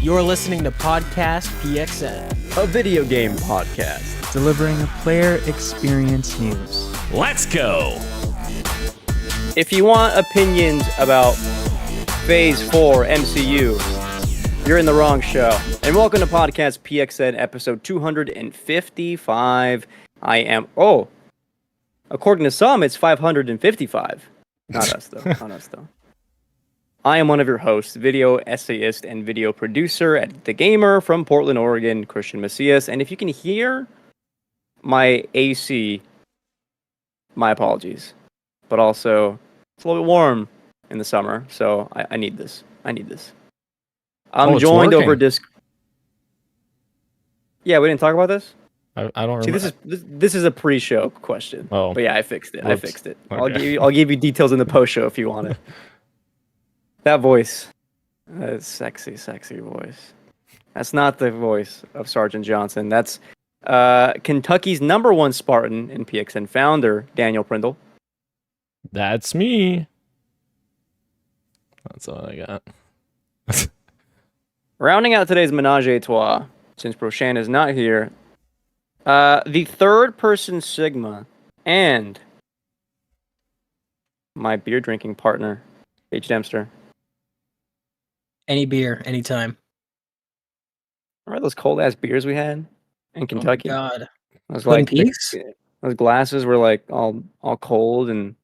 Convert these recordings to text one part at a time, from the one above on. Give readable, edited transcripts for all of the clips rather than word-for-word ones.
You're listening to Podcast PXN, a video game podcast, delivering player experience news. Let's go! If you want opinions about Phase 4 MCU, you're in the wrong show. And welcome to Podcast PXN episode 255. I am, according to some, it's 555. Not us, though. I am one of your hosts, video essayist and video producer at The Gamer from Portland, Oregon, Christian Macias. And if you can hear my AC, my apologies. But also, it's a little bit warm in the summer, so I need this. I'm joined over Discord. Yeah, we didn't talk about this? I don't remember. See, this is a pre-show question. Oh. But yeah, I fixed it. Okay. I'll give you details in the post-show if you want it. That voice. That sexy voice. That's not the voice of Sergeant Johnson. That's Kentucky's #1 Spartan and PXN founder, Daniel Prindle. That's me. That's all I got. Rounding out today's menage a trois, since Roshan is not here, the third person Sigma and my beer drinking partner, H. Dempster. any beer, anytime. Remember those cold ass beers we had in Kentucky? Oh my God. It was Twin like Peaks? those glasses were like all cold, and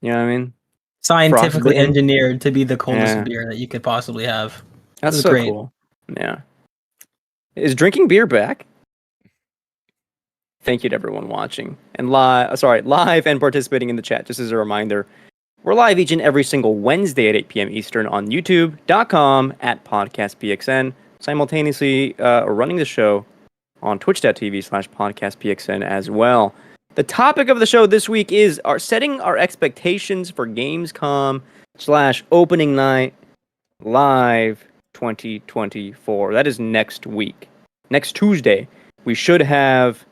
you know what I mean? Scientifically Frostbitten. engineered to be the coldest Yeah. beer that you could possibly have. That's was so great. cool. Yeah. Is drinking beer back? Thank you to everyone watching and live and participating in the chat. Just as a reminder, we're live each and every single Wednesday at 8 p.m. Eastern on YouTube.com/podcastpxn. Simultaneously running the show on twitch.tv/podcastpxn as well. The topic of the show this week is setting our expectations for Gamescom /opening night live 2024. That is next week. Next Tuesday. We should have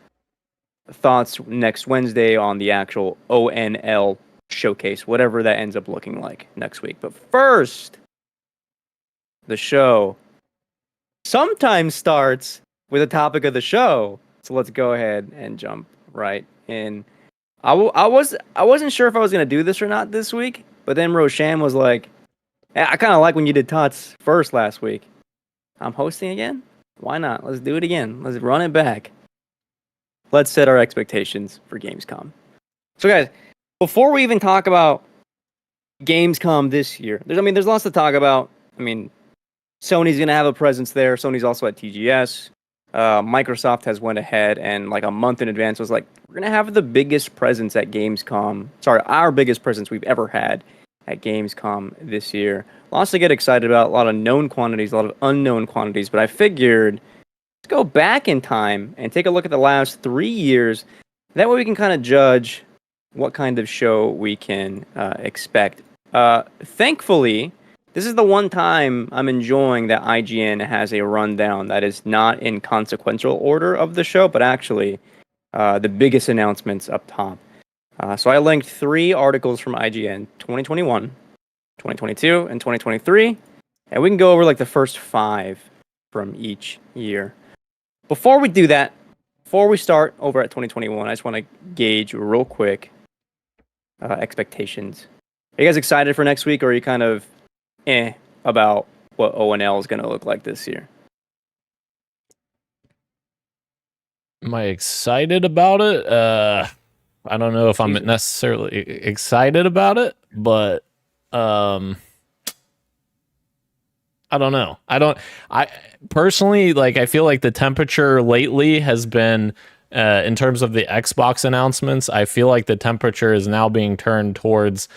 thoughts next Wednesday on the actual ONL showcase, whatever that ends up looking like next week. But first, the show sometimes starts with a topic of the show. So let's go ahead and jump right in. I wasn't sure if I was going to do this or not this week, but then Roshan was like, I kind of like when you did Tots first last week. I'm hosting again? Why not? Let's do it again. Let's run it back. Let's set our expectations for Gamescom. So guys, before we even talk about Gamescom this year, there's lots to talk about. Sony's going to have a presence there. Sony's also at TGS. Microsoft has went ahead and like a month in advance was like, we're going to have the biggest presence at Gamescom. Our biggest presence we've ever had at Gamescom this year. Lots to get excited about, a lot of known quantities, a lot of unknown quantities, but I figured let's go back in time and take a look at the last 3 years. That way we can kind of judge what kind of show we can expect. Thankfully, this is the one time I'm enjoying that IGN has a rundown that is not in consequential order of the show, but actually the biggest announcements up top. So I linked 3 articles from IGN, 2021, 2022, and 2023, and we can go over like the first 5 from each year. Before we do that, before we start over at 2021, I just want to gauge real quick expectations. Are you guys excited for next week, or are you kind of about what ONL is going to look like this year? Am I excited about it? I don't know if I'm necessarily excited about it, but I don't know. I personally, I feel like the temperature lately has been, in terms of the Xbox announcements, I feel like the temperature is now being turned towards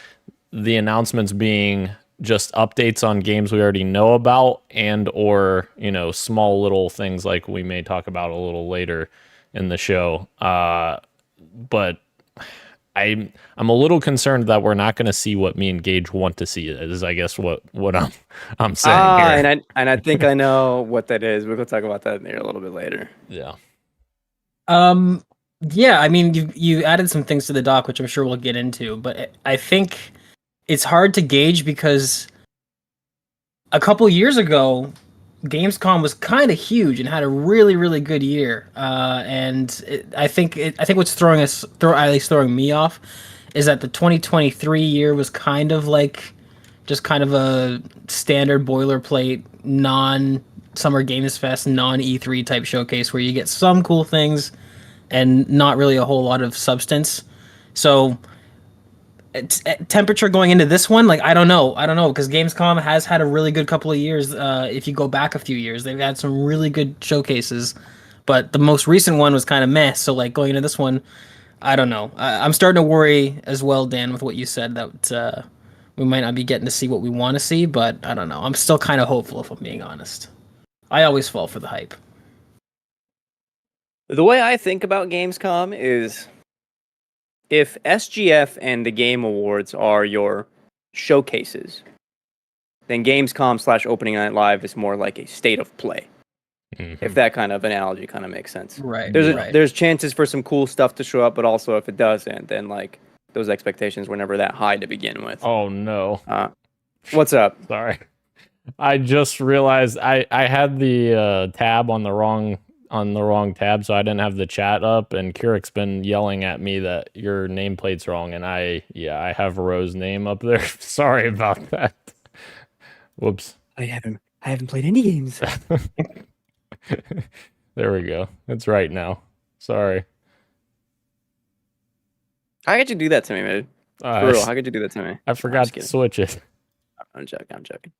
the announcements being just updates on games we already know about and or, small little things like we may talk about a little later in the show. But I'm a little concerned that we're not going to see what me and Gage want to see. Is I guess what I'm saying here. And I think I know what that is. We're going to talk about that a little bit later. Yeah. Yeah, you added some things to the doc, which I'm sure we'll get into, but I think it's hard to gauge because a couple years ago, Gamescom was kind of huge and had a really, really good year. I think what's at least throwing me off, is that the 2023 year was kind of like just kind of a standard boilerplate, non Summer Games Fest, non E3 type showcase where you get some cool things and not really a whole lot of substance. So temperature going into this one, like I don't know, because Gamescom has had a really good couple of years. If you go back a few years, they've had some really good showcases, but the most recent one was kind of meh. So like going into this one, I don't know. I'm starting to worry as well, Dan, with what you said, that we might not be getting to see what we want to see. But I don't know. I'm still kind of hopeful, if I'm being honest. I always fall for the hype. The way I think about Gamescom is, if SGF and the Game Awards are your showcases, then Gamescom / Opening Night Live is more like a state of play. Mm-hmm. If that kind of analogy kind of makes sense. Right. There's chances for some cool stuff to show up, but also if it doesn't, then like those expectations were never that high to begin with. Oh no. What's up? Sorry. I just realized I had the tab on the wrong tab, so I didn't have the chat up, and Kurik's been yelling at me that your nameplate's wrong, and I have Ro's name up there. Sorry about that. Whoops. I haven't played any games. There we go. It's right now. Sorry. How could you do that to me, man? For real, how could you do that to me? I forgot to switch it. I'm joking.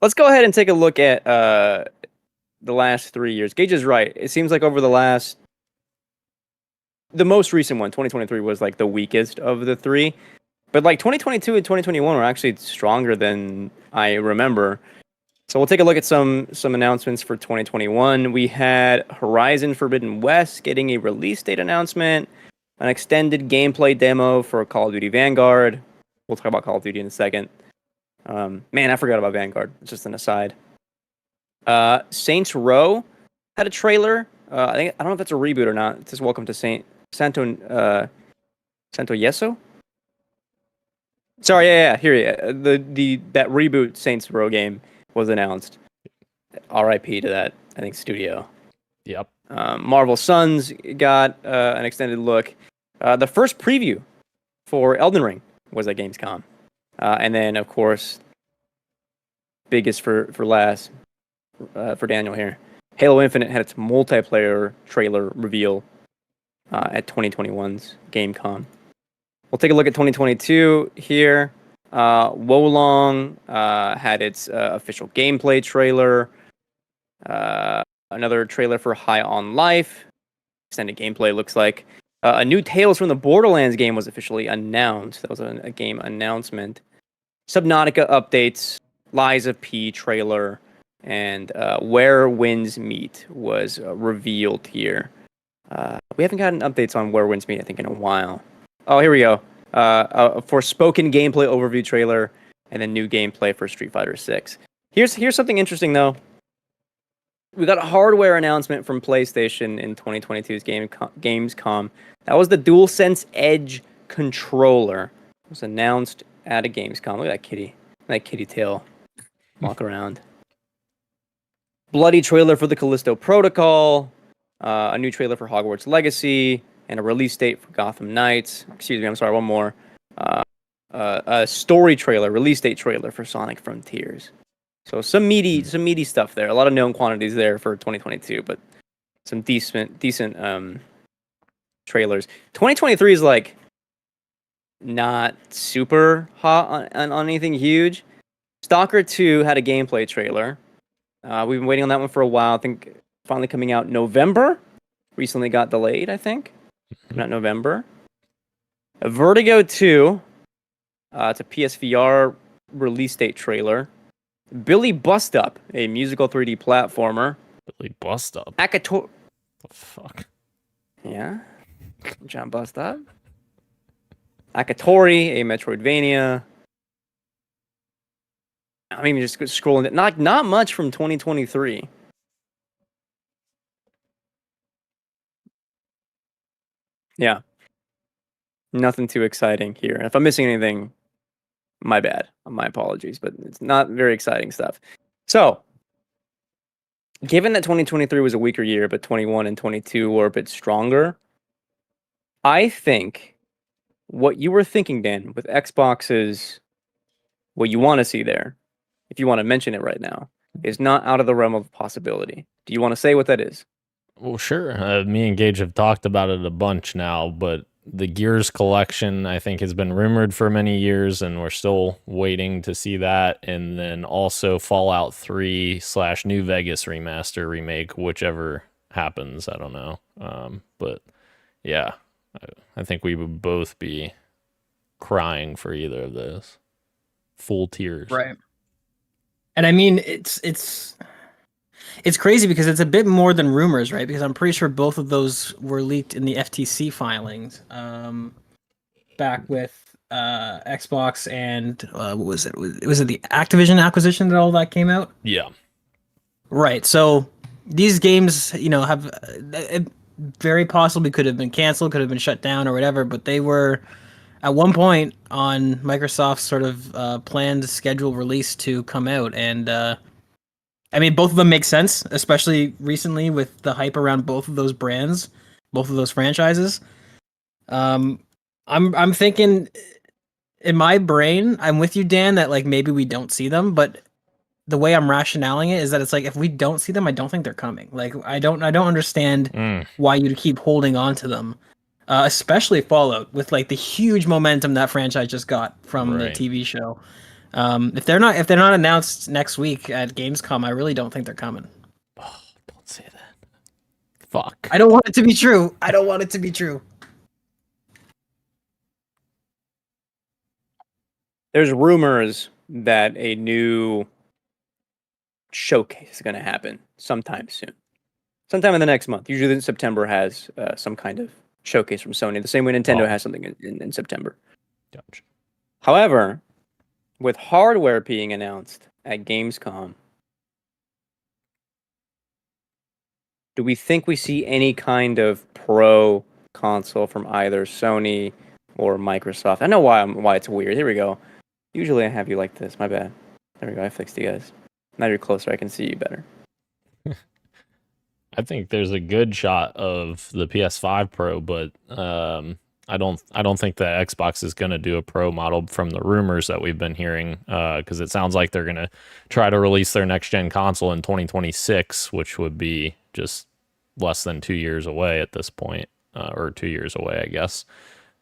Let's go ahead and take a look at the last 3 years. Gage is right. It seems like over the most recent one, 2023, was like the weakest of the three. But like 2022 and 2021 were actually stronger than I remember. So we'll take a look at some announcements for 2021. We had Horizon Forbidden West getting a release date announcement, an extended gameplay demo for Call of Duty Vanguard. We'll talk about Call of Duty in a second. Man, I forgot about Vanguard. It's just an aside. Saints Row had a trailer. I don't know if that's a reboot or not. It says Welcome to Santo Yeso. Sorry, yeah. Here, that reboot Saints Row game was announced. R.I.P. to that, I think, studio. Yep. Marvel Suns got an extended look. The first preview for Elden Ring was at Gamescom. And then, of course, biggest for last, for Daniel here, Halo Infinite had its multiplayer trailer reveal at 2021's Gamescom. We'll take a look at 2022 here. Wolong had its official gameplay trailer. Another trailer for High on Life. Extended gameplay, looks like. A new Tales from the Borderlands game was officially announced. That was a game announcement. Subnautica updates, Lies of P trailer, and Where Winds Meet was revealed here. We haven't gotten updates on Where Winds Meet, I think, in a while. Oh, here we go. Forspoken gameplay overview trailer, and then new gameplay for Street Fighter 6. Here's something interesting, though. We got a hardware announcement from PlayStation in 2022's Gamescom. That was the DualSense Edge controller. It was announced at a Gamescom. Look at that kitty tail walk around. Bloody trailer for the Callisto Protocol, a new trailer for Hogwarts Legacy, and a release date for Gotham Knights. Excuse me, I'm sorry, one more. A story trailer, release date trailer for Sonic Frontiers. So some meaty stuff there. A lot of known quantities there for 2022, but some decent trailers. 2023 is like not super hot on anything huge. Stalker 2 had a gameplay trailer. We've been waiting on that one for a while. I think finally coming out November. Recently got delayed, I think. Not November. Vertigo 2. It's a PSVR release date trailer. Billy Bust Up, a musical 3D platformer. Billy Bust Up? Akator... The fuck? Yeah? John Bust Up? Akatori, a Metroidvania. I mean, just scrolling. Not much from 2023. Yeah. Nothing too exciting here. If I'm missing anything, my bad. My apologies, but it's not very exciting stuff. So, given that 2023 was a weaker year, but 21 and 22 were a bit stronger, I think what you were thinking, Dan, with Xbox's, what you want to see there, if you want to mention it right now, is not out of the realm of possibility. Do you want to say what that is? Well, sure. Me and Gage have talked about it a bunch now, but the Gears collection, I think, has been rumored for many years, and we're still waiting to see that. And then also Fallout 3 / New Vegas remaster remake, whichever happens. I don't know. But yeah, I think we would both be crying for either of those. Full tears. Right. And I mean, it's crazy because it's a bit more than rumors, right? Because I'm pretty sure both of those were leaked in the FTC filings back with Xbox and what was it? Was it the Activision acquisition that all that came out? Yeah. Right. So these games, have it very possibly could have been canceled, could have been shut down or whatever, but they were at one point on Microsoft's sort of planned scheduled release to come out. And I mean, both of them make sense, especially recently with the hype around both of those brands, both of those franchises. I'm thinking in my brain, I'm with you, Dan, that like maybe we don't see them, but the way I'm rationaling it is that it's like if we don't see them, I don't think they're coming. Like I don't understand why you'd keep holding on to them, especially Fallout with like the huge momentum that franchise just got from the TV show. If they're not announced next week at Gamescom, I really don't think they're coming. Oh, don't say that. Fuck. I don't want it to be true. I don't want it to be true. There's rumors that a new showcase is going to happen sometime soon. Sometime in the next month. Usually September has some kind of showcase from Sony. The same way Nintendo has something in September. Gotcha. However, with hardware being announced at Gamescom, do we think we see any kind of pro console from either Sony or Microsoft? I know why it's weird. Here we go. Usually I have you like this. My bad. There we go. I fixed you guys. Now you're closer. I can see you better. I think there's a good shot of the PS5 Pro, but I don't think that Xbox is going to do a Pro model from the rumors that we've been hearing, because it sounds like they're going to try to release their next gen console in 2026, which would be just less than 2 years away at this point, or 2 years away, I guess.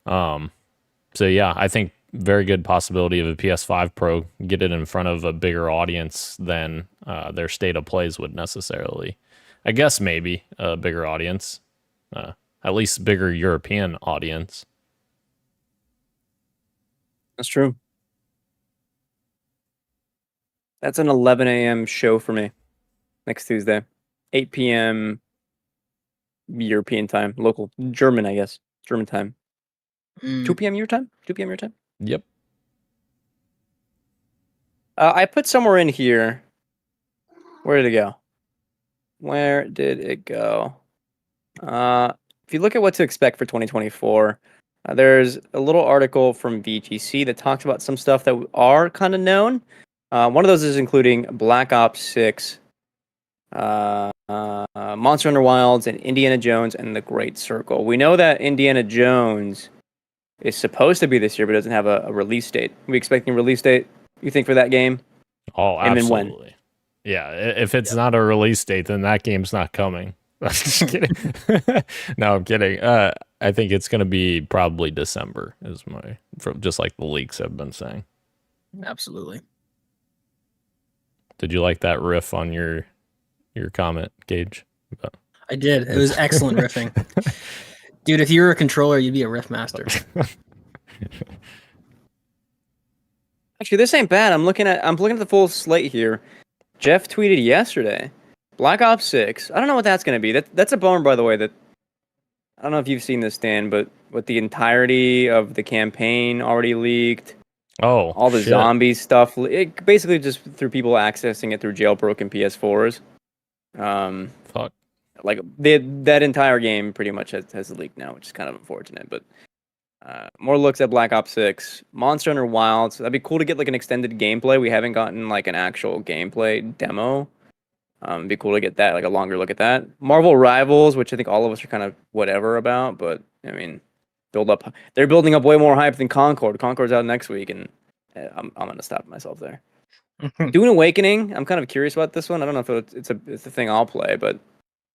So yeah, I think very good possibility of a PS5 Pro, get it in front of a bigger audience than their state of plays would necessarily. I guess maybe a bigger audience, at least bigger European audience. That's true. That's an 11 a.m. show for me next Tuesday. 8 p.m. European time. Local German, I guess. German time. 2 p.m. your time? 2 p.m. your time? Yep. I put somewhere in here. Where did it go? Where did it go? If you look at what to expect for 2024, there's a little article from VGC that talks about some stuff that are kind of known. One of those is including Black Ops 6, Monster Hunter Wilds, and Indiana Jones and the Great Circle. We know that Indiana Jones is supposed to be this year, but doesn't have a release date. Are we expecting a release date, you think, for that game? Oh, And absolutely. then when? Yeah, if it's not a release date, then that game's not coming. I'm just kidding. No, I'm kidding. I think it's going to be probably December, just like the leaks have been saying. Absolutely. Did you like that riff on your comment, Gage? I did. It was excellent riffing. Dude, if you were a controller, you'd be a riff master. Actually, this ain't bad. I'm looking at the full slate here. Jeff tweeted yesterday, Black Ops 6. I don't know what that's going to be. That's a bummer, by the way. That I don't know if you've seen this, Dan, but with the entirety of the campaign already leaked, all the zombie stuff, it basically just through people accessing it through jailbroken PS4s. Fuck. Like that entire game pretty much has leaked now, which is kind of unfortunate. But more looks at Black Ops 6, Monster Hunter Wilds. That'd be cool to get like an extended gameplay. We haven't gotten like an actual gameplay demo It'd be cool to get that, like a longer look at that. Marvel Rivals, which I think all of us are kind of whatever about, but I mean, they're building up way more hype than Concord. Concord's out next week, and I'm gonna stop myself there. Dune Awakening, I'm kind of curious about this one. I don't know if it's a thing I'll play, but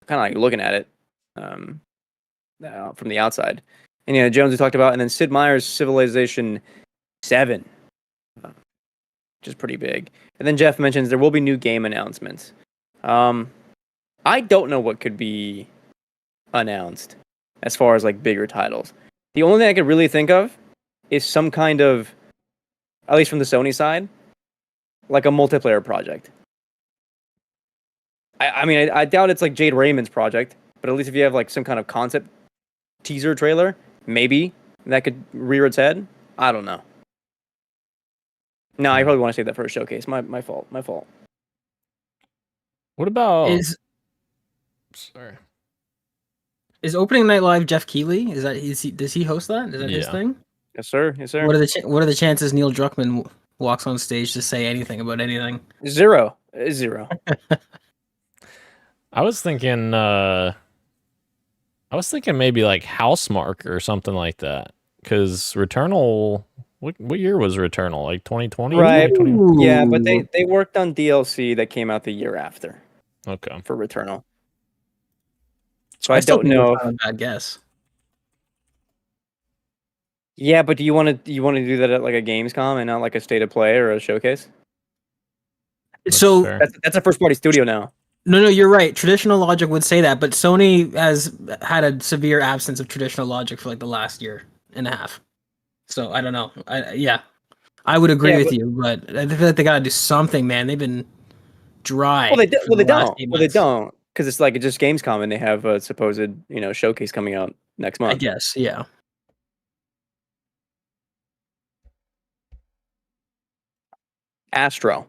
kind of like looking at it from the outside. And yeah, Jones we talked about, and then Sid Meier's Civilization 7, which is pretty big. And then Jeff mentions there will be new game announcements. I don't know what could be announced as far as like bigger titles. The only thing I could really think of is some kind of, at least from the Sony side, like a multiplayer project. I mean, I doubt it's like Jade Raymond's project, but at least if you have like some kind of concept teaser trailer, maybe that could rear its head. I don't know. No, I probably want to save that for a showcase. My fault. What about Is opening night live Jeff Keighley? Does he host that? Is that his thing? Yes, sir. What are the chances Neil Druckmann walks on stage to say anything about anything? Zero. I was thinking maybe like Housemark or something like that. Because Returnal, what year was Returnal? Like 2020? Right. 2020? Yeah, but they worked on DLC that came out the year after. Okay. For Returnal. So I still don't think know. it's not a bad guess. Yeah, but do you want to do that at like a Gamescom and not like a state of play or a showcase? So fair. That's a first party studio now. No, you're right. Traditional logic would say that, but Sony has had a severe absence of traditional logic for like the last year and a half. So I don't know. I would agree with you, but I feel like they gotta do something, man. They've been dry. Well, they don't. Because it's like just Gamescom and they have a supposed showcase coming out next month. I guess, yeah. Astro.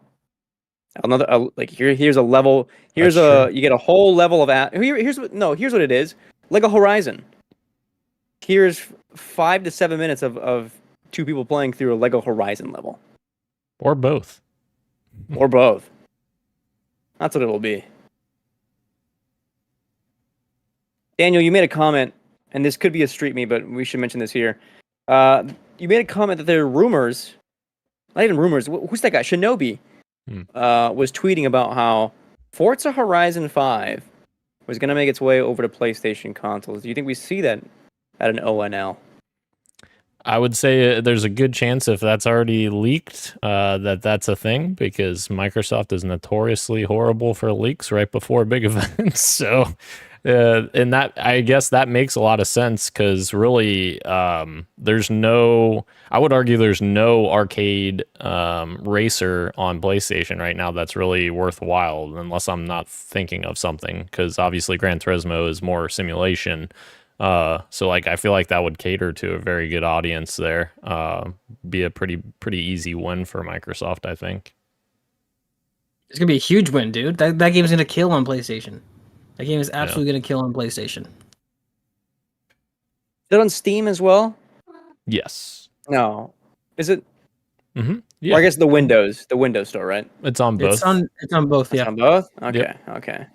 Another here's a level. You get a whole level of here's what it is. Lego Horizon. Here's 5 to 7 minutes of two people playing through a Lego Horizon level. Or both. Or both. That's what it'll be. Daniel, you made a comment, and this could be a street me, but we should mention this here. You made a comment that there are rumors, not even rumors, who's that guy? Shinobi was tweeting about how Forza Horizon 5 was going to make its way over to PlayStation consoles. Do you think we see that at an ONL? I would say there's a good chance if that's already leaked that's a thing, because Microsoft is notoriously horrible for leaks right before big events. So, and that, I guess that makes a lot of sense, because really I would argue there's no arcade racer on PlayStation right now that's really worthwhile, unless I'm not thinking of something, because obviously Gran Turismo is more simulation. So like I feel like that would cater to a very good audience there. Be a pretty easy win for Microsoft, I think. It's gonna be a huge win, dude. That game's gonna kill on PlayStation. That game is absolutely gonna kill on PlayStation. Is it on Steam as well? Yes. No. Is it? Mm-hmm. Yeah. Or I guess the Windows store, right? It's on both. It's on both. It's Yeah. on both. Okay. Yep. Okay.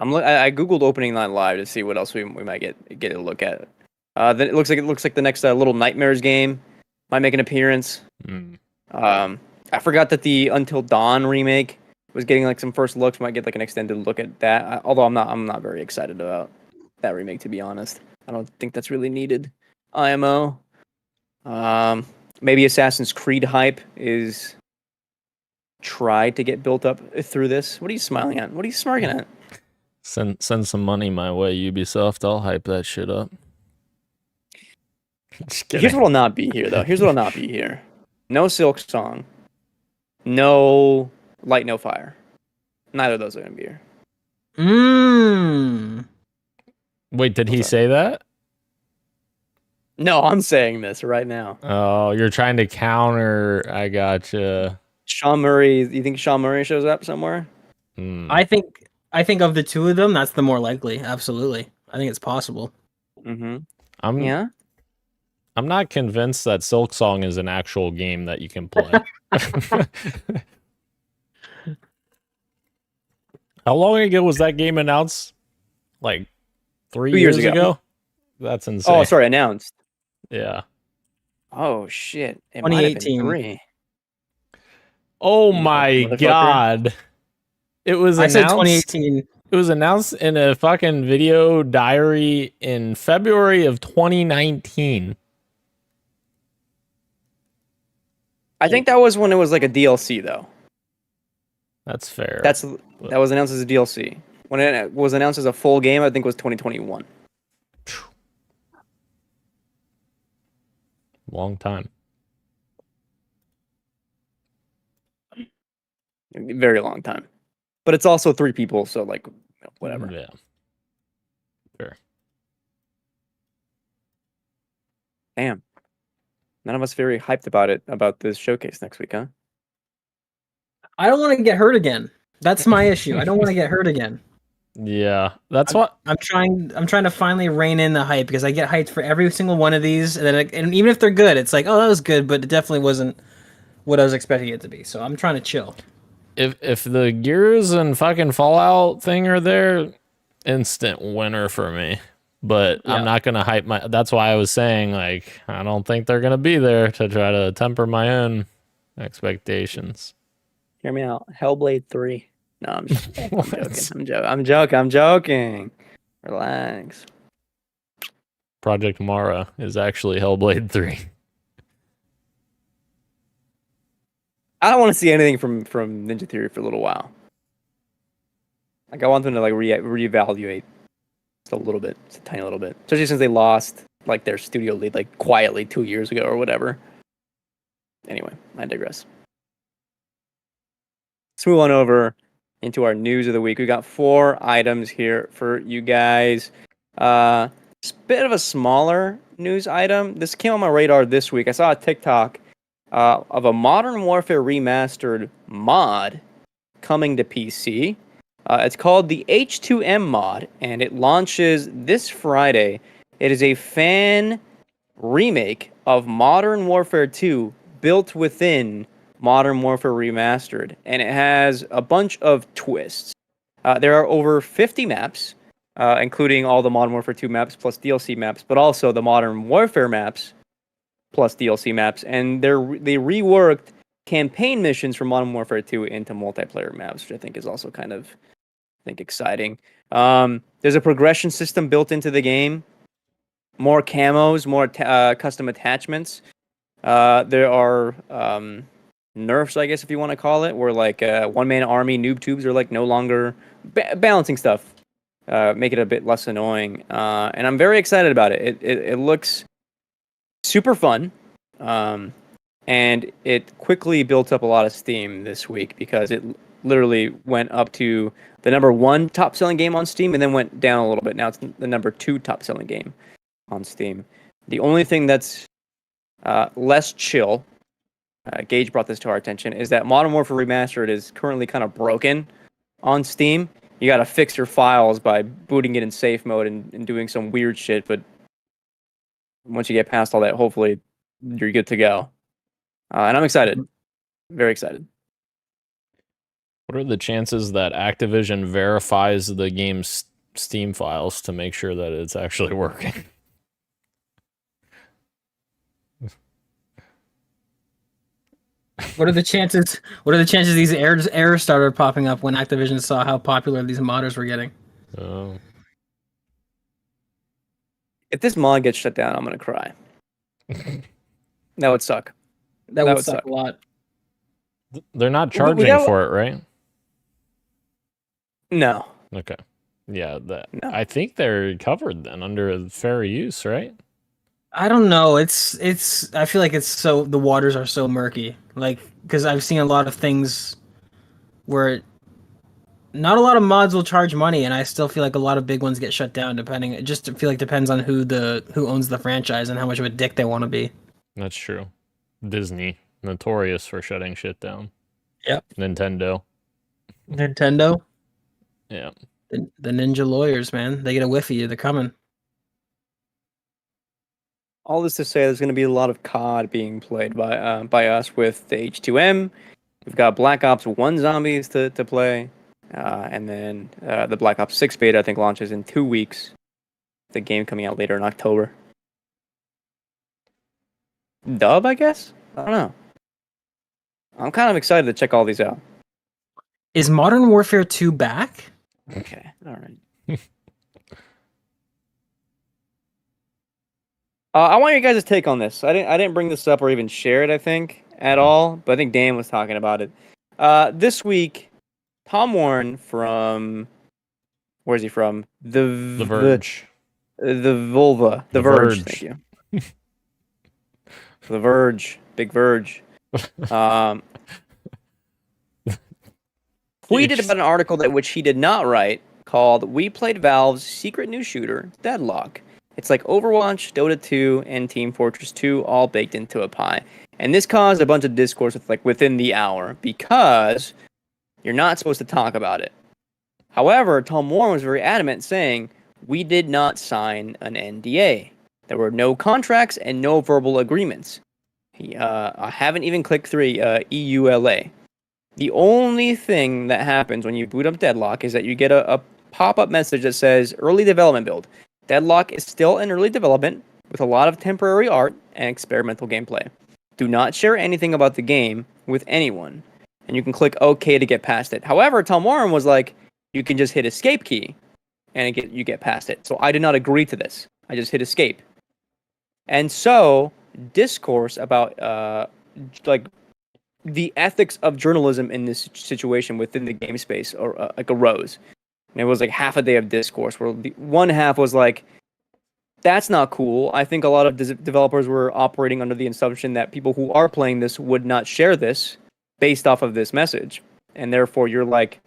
I googled opening night live to see what else we might get a look at. Then it looks like the next Little Nightmares game might make an appearance. I forgot that the Until Dawn remake was getting like some first looks. Might get like an extended look at that. Although I'm not very excited about that remake, to be honest. I don't think that's really needed. IMO. Maybe Assassin's Creed hype is tried to get built up through this. What are you smiling at? What are you smirking at? Send some money my way, Ubisoft. I'll hype that shit up. Here's what'll not be here, though. No Silk Song. No Light, No Fire. Neither of those are going to be here. Wait, did he say that? No, I'm saying this right now. Oh, you're trying to counter. I gotcha. Sean Murray. You think Sean Murray shows up somewhere? I think of the two of them, that's the more likely. Absolutely, I think it's possible. Mm-hmm. I'm not convinced that Silk Song is an actual game that you can play. How long ago was that game announced? Like 3 2 years years ago. ago? That's insane. Oh, sorry, announced. Yeah. Oh shit! It might have been 2018. 3. Oh You my motherfucker. God. It was I said announced. 2018. It was announced in a fucking video diary in February of 2019. I think that was when it was like a DLC though. That's fair. That was announced as a DLC. When it was announced as a full game, I think it was 2021. Long time. Very long time. But it's also 3 people, so like whatever. Yeah. Fair. Damn. None of us very hyped about this showcase next week, huh? I don't want to get hurt again. That's my issue. I don't want to get hurt again. Yeah. That's what I'm trying to finally rein in the hype because I get hyped for every single one of these, and then and even if they're good, it's like, oh, that was good, but it definitely wasn't what I was expecting it to be. So I'm trying to chill. if the Gears and fucking Fallout thing are there, instant winner for me. But Yeah. I'm not gonna hype my. That's why I was saying like I don't think they're gonna be there to try to temper my own expectations. Hear me out. Hellblade 3. No, I'm What? I'm joking. Relax. Project Mara is actually Hellblade 3. I don't want to see anything from Ninja Theory for a little while. Like I want them to like reevaluate just a little bit, just a tiny little bit, especially since they lost like their studio lead like quietly 2 years ago or whatever. Anyway, I digress. Let's move on over into our news of the week. We got 4 items here for you guys. It's a bit of a smaller news item. This came on my radar this week. I saw a TikTok of a Modern Warfare Remastered mod coming to PC. It's called the H2M mod, and it launches this Friday. It is a fan remake of Modern Warfare 2 built within Modern Warfare Remastered, and it has a bunch of twists. There are over 50 maps, including all the Modern Warfare 2 maps plus DLC maps, but also the Modern Warfare maps plus DLC maps, and they reworked campaign missions from Modern Warfare 2 into multiplayer maps, which I think is also kind of, exciting. There's a progression system built into the game, more camos, more custom attachments. There are nerfs, I guess if you want to call it, where like one-man army noob tubes are like no longer balancing stuff, make it a bit less annoying. And I'm very excited about it. It looks super fun, and it quickly built up a lot of steam this week because it literally went up to the number 1 top selling game on Steam and then went down a little bit. Now it's the number 2 top selling game on Steam. The only thing that's less chill, Gage brought this to our attention, is that Modern Warfare Remastered is currently kind of broken on Steam. You got to fix your files by booting it in safe mode and doing some weird shit, but once you get past all that, hopefully you're good to go. And I'm excited. Very excited. What are the chances that Activision verifies the game's Steam files to make sure that it's actually working? What are the chances? What are the chances these errors started popping up when Activision saw how popular these modders were getting? Oh. If this mod gets shut down, I'm gonna cry. That would suck. That would suck a lot. They're not charging for it, right? No. Okay. Yeah, No. I think they're covered then under fair use, right? I don't know. It's. I feel like it's so the waters are so murky. Like because I've seen a lot of things where not a lot of mods will charge money, and I still feel like a lot of big ones get shut down. Depending, it just feel like depends on who owns the franchise and how much of a dick they want to be. That's true. Disney, notorious for shutting shit down. Yep. Nintendo. Yeah. The ninja lawyers, man. They get a whiff of you. They're coming. All this to say, there's going to be a lot of COD being played by us with the H2M. We've got Black Ops 1 zombies to play. and then the Black Ops 6 beta I think launches in 2 weeks. The game coming out later in October. Dub, I guess? I don't know. I'm kind of excited to check all these out. Is Modern Warfare 2 back? Okay, all right. I want your guys' take on this. I didn't bring this up or even share it, I think, at all, but I think Dan was talking about it. This week, Tom Warren from... Where's he from? The Verge. The Vulva. The Verge. Thank you. The Verge. Big Verge. Tweeted about an article that which he did not write called "We Played Valve's Secret New Shooter, Deadlock. It's like Overwatch, Dota 2, and Team Fortress 2 all baked into a pie." And this caused a bunch of discourse within the hour because you're not supposed to talk about it. However, Tom Warren was very adamant, saying, "We did not sign an NDA. There were no contracts and no verbal agreements." I haven't even clicked through EULA. The only thing that happens when you boot up Deadlock is that you get a pop-up message that says early development build. Deadlock is still in early development with a lot of temporary art and experimental gameplay. Do not share anything about the game with anyone. And you can click OK to get past it. However, Tom Warren was like, you can just hit escape key and you get past it. So I did not agree to this. I just hit escape. And so discourse about the ethics of journalism in this situation within the game space arose. And it was like half a day of discourse where one half was like, that's not cool. I think a lot of developers were operating under the assumption that people who are playing this would not share this based off of this message. And therefore you're like,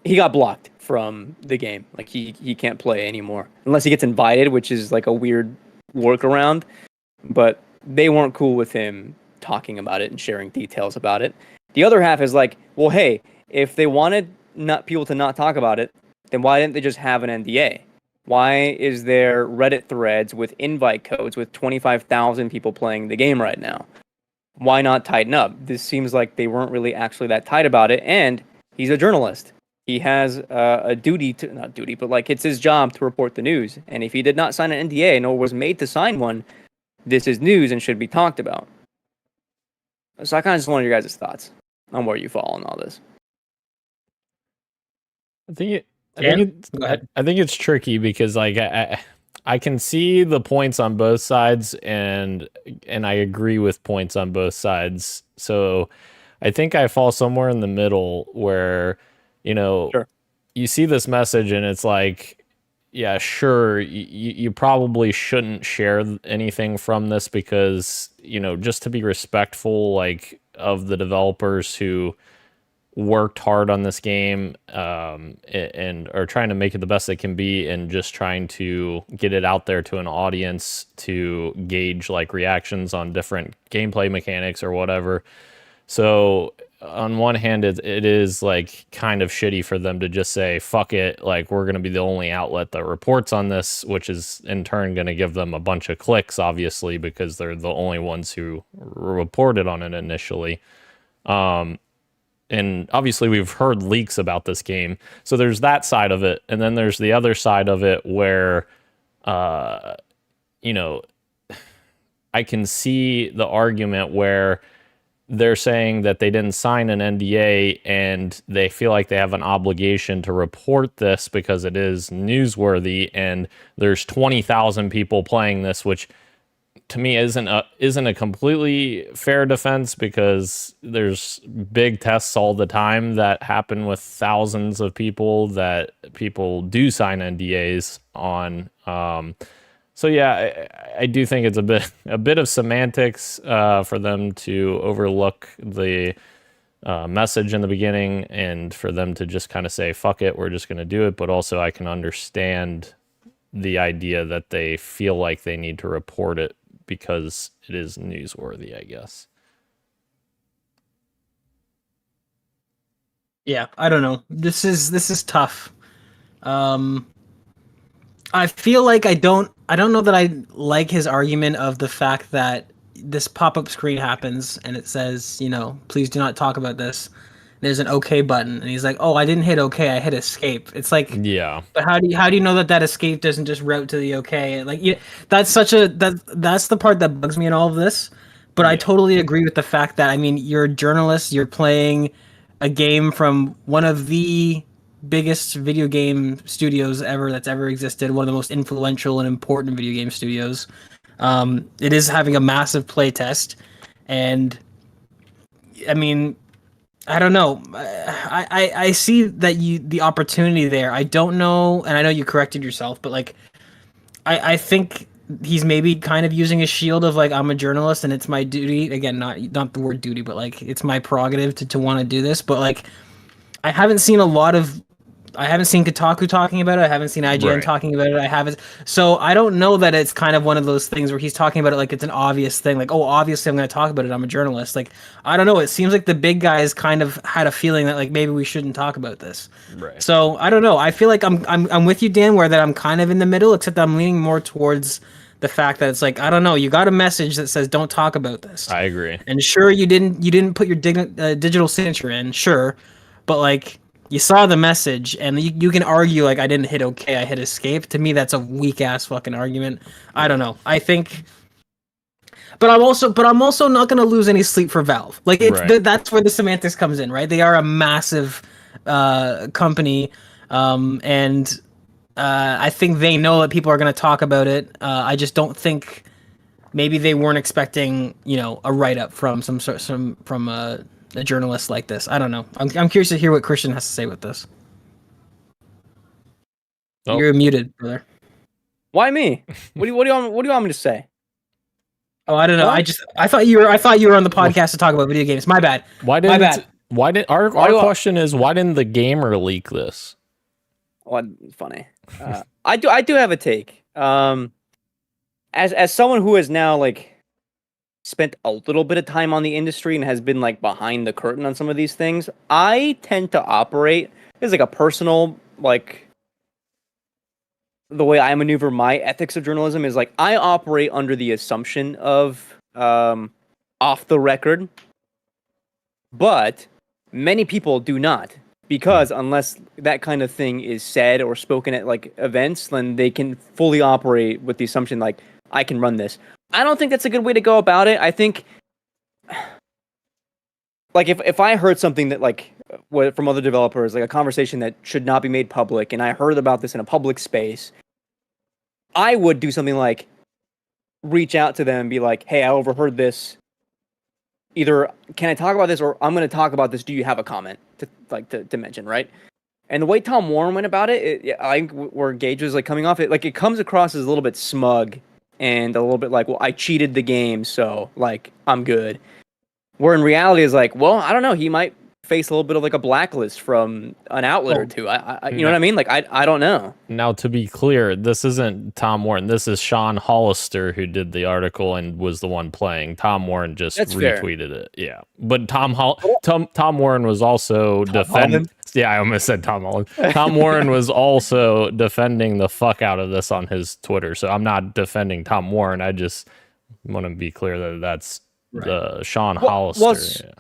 he got blocked from the game. Like he can't play anymore unless he gets invited, which is like a weird workaround. But they weren't cool with him talking about it and sharing details about it. The other half is like, well, hey, if they wanted not people to not talk about it, then why didn't they just have an NDA? Why is there Reddit threads with invite codes with 25,000 people playing the game right now? Why not tighten up? This seems like they weren't really actually that tight about it, and he's a journalist. He has a duty to, not duty, but like it's his job to report the news. And if he did not sign an NDA nor was made to sign one, this is news and should be talked about. So I kind of just wanted your guys' thoughts on where you fall on all this. I think it's tricky because like I can see the points on both sides and I agree with points on both sides. So I think I fall somewhere in the middle where, you know, sure, you see this message and it's like, yeah, sure, you probably shouldn't share anything from this because, you know, just to be respectful, like, of the developers who worked hard on this game and are trying to make it the best they can be and just trying to get it out there to an audience to gauge, like, reactions on different gameplay mechanics or whatever. So on one hand, it is like kind of shitty for them to just say, fuck it, like we're going to be the only outlet that reports on this, which is in turn going to give them a bunch of clicks, obviously, because they're the only ones who reported on it initially. And obviously we've heard leaks about this game. So there's that side of it. And then there's the other side of it where, you know, I can see the argument where they're saying that they didn't sign an NDA and they feel like they have an obligation to report this because it is newsworthy and there's 20,000 people playing this, which to me isn't a completely fair defense because there's big tests all the time that happen with thousands of people that people do sign NDAs on. So yeah, I do think it's a bit of semantics for them to overlook the message in the beginning and for them to just kind of say, fuck it, we're just going to do it. But also I can understand the idea that they feel like they need to report it because it is newsworthy, I guess. Yeah, I don't know. This is tough. I feel like I don't know that I like his argument of the fact that this pop-up screen happens and it says, you know, please do not talk about this. there's an OK button, and he's like, "Oh, I didn't hit OK, I hit escape." It's like, Yeah. but how do you know that escape doesn't just route to the OK? Like, that's that's the part that bugs me in all of this. But I totally agree with the fact that, I mean, you're a journalist, you're playing a game from one of the biggest video game studios ever that's ever existed, one of the most influential and important video game studios. It is having a massive play test, and I mean, I don't know. I see that the opportunity there. I don't know, and I know you corrected yourself, but like, I think he's maybe kind of using a shield of like, I'm a journalist and it's my duty. Again, not the word duty, but like, it's my prerogative to want to do this. But like, I haven't seen Kotaku talking about it. I haven't seen IGN talking about it. I haven't. So I don't know that it's kind of one of those things where he's talking about it like it's an obvious thing. Like, oh, obviously I'm going to talk about it. I'm a journalist. Like, I don't know. It seems like the big guys kind of had a feeling that like maybe we shouldn't talk about this. Right. So I don't know. I feel like I'm with you, Dan, where that I'm kind of in the middle, except I'm leaning more towards the fact that it's like, I don't know. You got a message that says don't talk about this. I agree. And sure, you didn't put your digital signature in. Sure, but like, you saw the message, and you can argue like, I didn't hit OK, I hit escape. To me, that's a weak ass fucking argument. I don't know. I think, but I'm also not gonna lose any sleep for Valve. Like, that's where the semantics comes in, right? They are a massive company, and I think they know that people are gonna talk about it. I just don't think maybe they weren't expecting, a write up from a journalist like this. I don't know. I'm curious to hear what Christian has to say with this. Oh. You're muted, brother. Why me? What do you want me to say? Oh, I don't know. What? I thought you were on the podcast to talk about video games. My bad. Why didn't our question is, why didn't the gamer leak this? Well, funny. I do have a take. As someone who has now like spent a little bit of time on the industry and has been like behind the curtain on some of these things, I tend to operate as like a personal, like, the way I maneuver my ethics of journalism is like, I operate under the assumption of off the record, but many people do not, because unless that kind of thing is said or spoken at like events, then they can fully operate with the assumption like, I can run this. I don't think that's a good way to go about it. I think, like, if I heard something that, like, from other developers, like a conversation that should not be made public, and I heard about this in a public space, I would do something like reach out to them and be like, hey, I overheard this. Either can I talk about this, or I'm going to talk about this. Do you have a comment to mention, right? And the way Tom Warren went about it, I think where Gage was like coming off it, like it comes across as a little bit smug and a little bit like, well, I cheated the game, so like I'm good. Where in reality is like, well, I don't know, he might face a little bit of like a blacklist from an outlet or two. I you know what I mean? Like I don't know. Now, to be clear, this isn't Tom Warren. This is Sean Hollister who did the article and was the one playing. Tom Warren just retweeted it. Yeah, but Tom Warren was also defending. Yeah, I almost said Tom Holland. Tom Warren was also defending the fuck out of this on his Twitter. So I'm not defending Tom Warren. I just want to be clear that that's Sean Hollister. Yeah.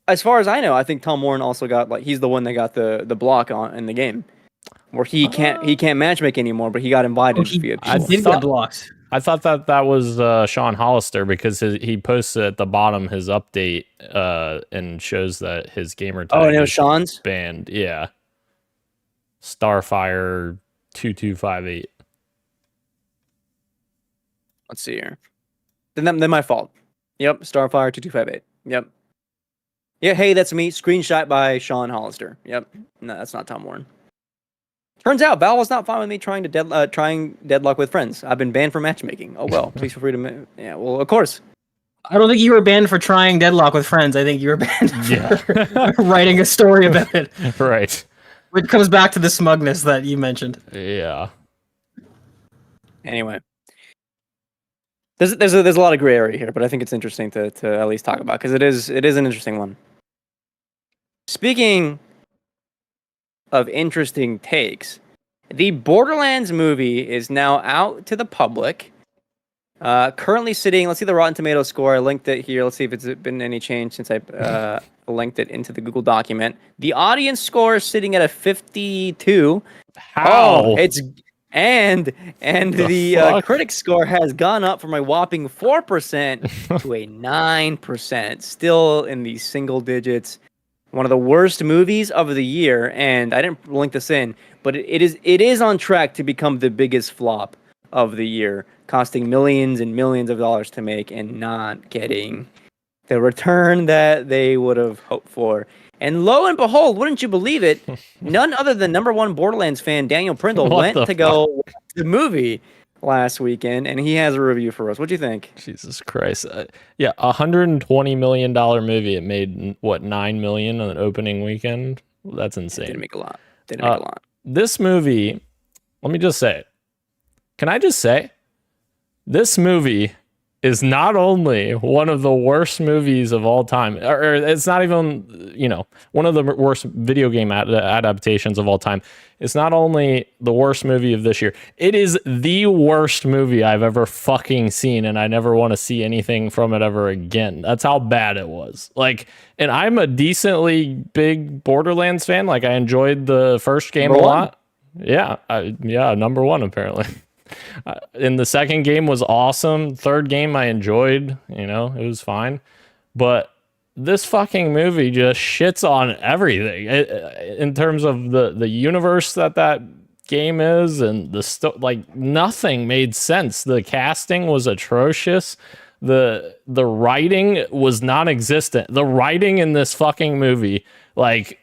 As far as I know, I think Tom Warren also got like he's the one that got the block on in the game, where he can't matchmake anymore, but he got invited. He did get blocked. I thought that was Sean Hollister because he posted at the bottom his update and shows that his gamer tag. Oh, and it was Sean's banned. Yeah, Starfire 2258. Let's see here. Then my fault. Yep, Starfire 2258. Yep. Yeah, hey, that's me. Screenshot by Sean Hollister. Yep. No, that's not Tom Warren. Turns out Valve was not fine with me trying deadlock with friends. I've been banned from matchmaking. Oh well, please feel free to. Yeah, well, of course. I don't think you were banned for trying deadlock with friends. I think you were banned for writing a story about it. Right. Which comes back to the smugness that you mentioned. Yeah. Anyway, there's a lot of gray area here, but I think it's interesting to at least talk about because it is an interesting one. Speaking of interesting takes, the Borderlands movie is now out to the public, Currently sitting, let's see the Rotten Tomatoes score. I linked it here. Let's see if it's been any change since I linked it into the Google document. The audience score is sitting at a 52. How? Oh, it's and the critic score has gone up from a whopping 4% to a 9%. Still in the single digits. One of the worst movies of the year, and I didn't link this in, but it is on track to become the biggest flop of the year, costing millions and millions of dollars to make and not getting the return that they would have hoped for. And lo and behold, wouldn't you believe it, none other than #1 Borderlands fan Daniel Prindle went to go watch the movie last weekend, and he has a review for us. What do you think? Jesus Christ. Yeah, $120 million movie. It made, what, $9 million on an opening weekend? That's insane. Didn't make a lot. Didn't make a lot. This movie, let me just say it. Can I just say, this movie is not only one of the worst movies of all time, or it's not even, one of the worst video game adaptations of all time. It's not only the worst movie of this year, it is the worst movie I've ever fucking seen, and I never want to see anything from it ever again. That's how bad it was. And I'm a decently big Borderlands fan. I enjoyed the first game a lot. Yeah, #1 apparently. And the second game was awesome. Third game I enjoyed. It was fine. But this fucking movie just shits on everything in terms of the universe that game is, and nothing made sense. The casting was atrocious. The writing was non-existent. The writing in this fucking movie,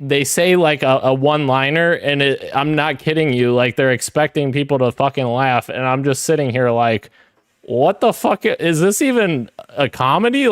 they say a one-liner, and I'm not kidding you, they're expecting people to fucking laugh, and I'm just sitting here what the fuck is this even a comedy?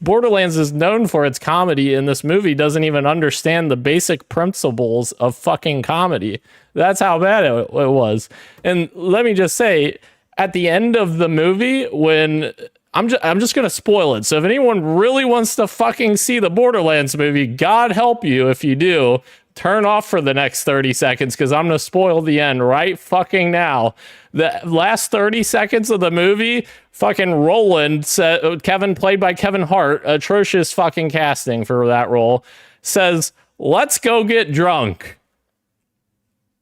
Borderlands is known for its comedy, and this movie doesn't even understand the basic principles of fucking comedy. That's how bad it was. And let me just say, at the end of the movie, when I'm just gonna spoil it. So if anyone really wants to fucking see the Borderlands movie, God help you if you do. Turn off for the next 30 seconds, because I'm gonna spoil the end right fucking now. The last 30 seconds of the movie, fucking Roland said, Kevin, played by Kevin Hart, atrocious fucking casting for that role, says, "Let's go get drunk."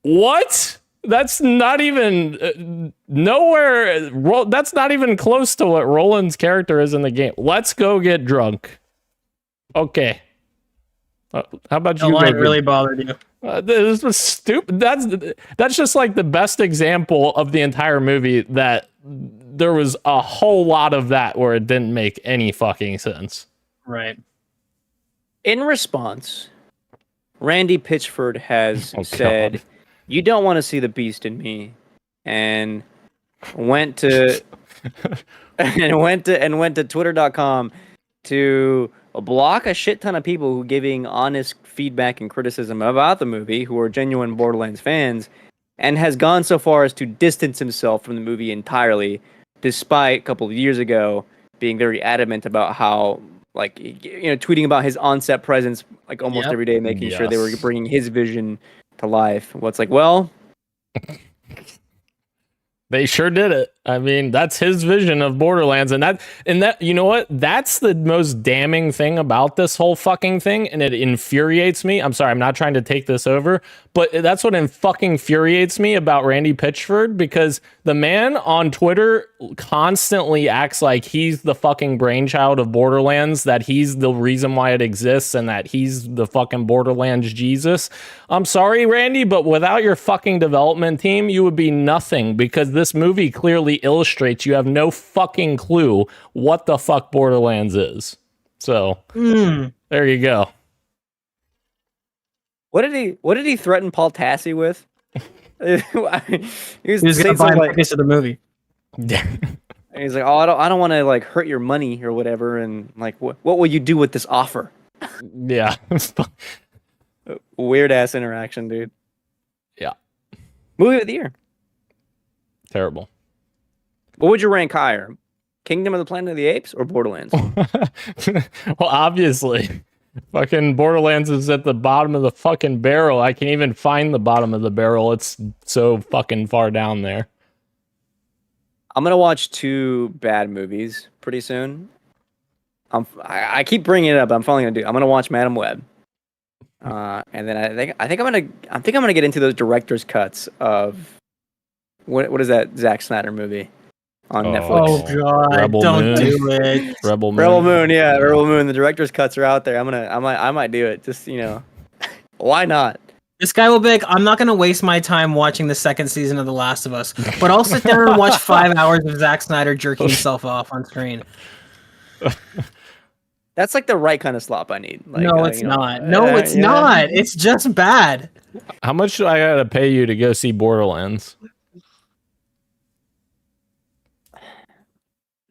What? That's not even nowhere. That's not even close to what Roland's character is in the game. Let's go get drunk. Okay. How about you? It really bothered you. This was stupid. That's just the best example of the entire movie, that there was a whole lot of that where it didn't make any fucking sense. Right. In response, Randy Pitchford has said, "You don't want to see the beast in me," and went to twitter.com to block a shit ton of people who giving honest feedback and criticism about the movie, who are genuine Borderlands fans, and has gone so far as to distance himself from the movie entirely, despite a couple of years ago being very adamant about how, tweeting about his on-set presence almost every day, making sure they were bringing his vision to life. Well, they sure did it. I mean, that's his vision of Borderlands, and that you know what? That's the most damning thing about this whole fucking thing, and it infuriates me. I'm sorry, I'm not trying to take this over, but that's what fucking infuriates me about Randy Pitchford, because the man on Twitter constantly acts like he's the fucking brainchild of Borderlands, that he's the reason why it exists, and that he's the fucking Borderlands Jesus. I'm sorry, Randy, but without your fucking development team, you would be nothing, because this movie clearly illustrates you have no fucking clue what the fuck Borderlands is. So there you go. What did he threaten Paul Tassi with? he was gonna buy tickets to the movie. Yeah. And he's like, "Oh, I don't want to hurt your money or whatever." And what will you do with this offer? Yeah. Weird ass interaction, dude. Yeah. Movie of the year. Terrible. What would you rank higher? Kingdom of the Planet of the Apes or Borderlands? Well, obviously, fucking Borderlands is at the bottom of the fucking barrel. I can't even find the bottom of the barrel. It's so fucking far down there. I'm gonna watch 2 bad movies pretty soon. I keep bringing it up. I'm finally gonna do. I'm gonna watch Madam Web, and then I think I'm gonna get into those director's cuts of what is that Zack Snyder movie on Netflix? Oh God! Rebel Don't Moon. do it. Rebel Moon. Rebel Moon, yeah, Rebel Moon. The director's cuts are out there. I might do it. Just why not? This guy will be like, I'm not going to waste my time watching the second season of The Last of Us, but I'll sit there and watch 5 hours of Zack Snyder jerking himself off on screen. That's like the right kind of slop I need. Like, No, it's not. No, it's not. It's just bad. How much do I gotta pay you to go see Borderlands?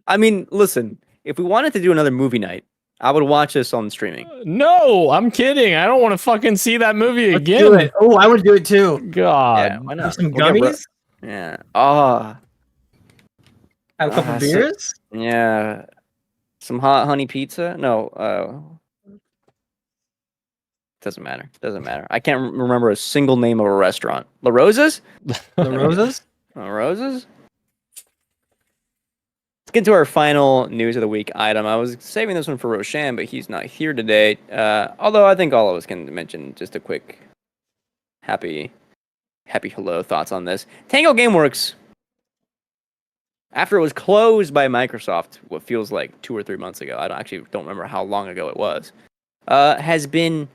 I mean, listen, if we wanted to do another movie night, I would watch this on streaming. No, I'm kidding. I don't want to fucking see that movie Let's again. do it. Oh, I would do it too. God. Yeah, why not? Have some We'll get gummies? Yeah. Oh, Have a couple beers? yeah. Some hot honey pizza? No. Doesn't matter. Doesn't matter. I can't remember a single name of a restaurant. La Rosa's? The Roses? La Rosa's? Let's get to our final news of the week item. I was saving this one for Roshan, but he's not here today. Although I think all of us can mention just a quick happy hello thoughts on this. Tango Gameworks, after it was closed by Microsoft, what feels like 2 or 3 months ago, I don't remember how long ago it was, has been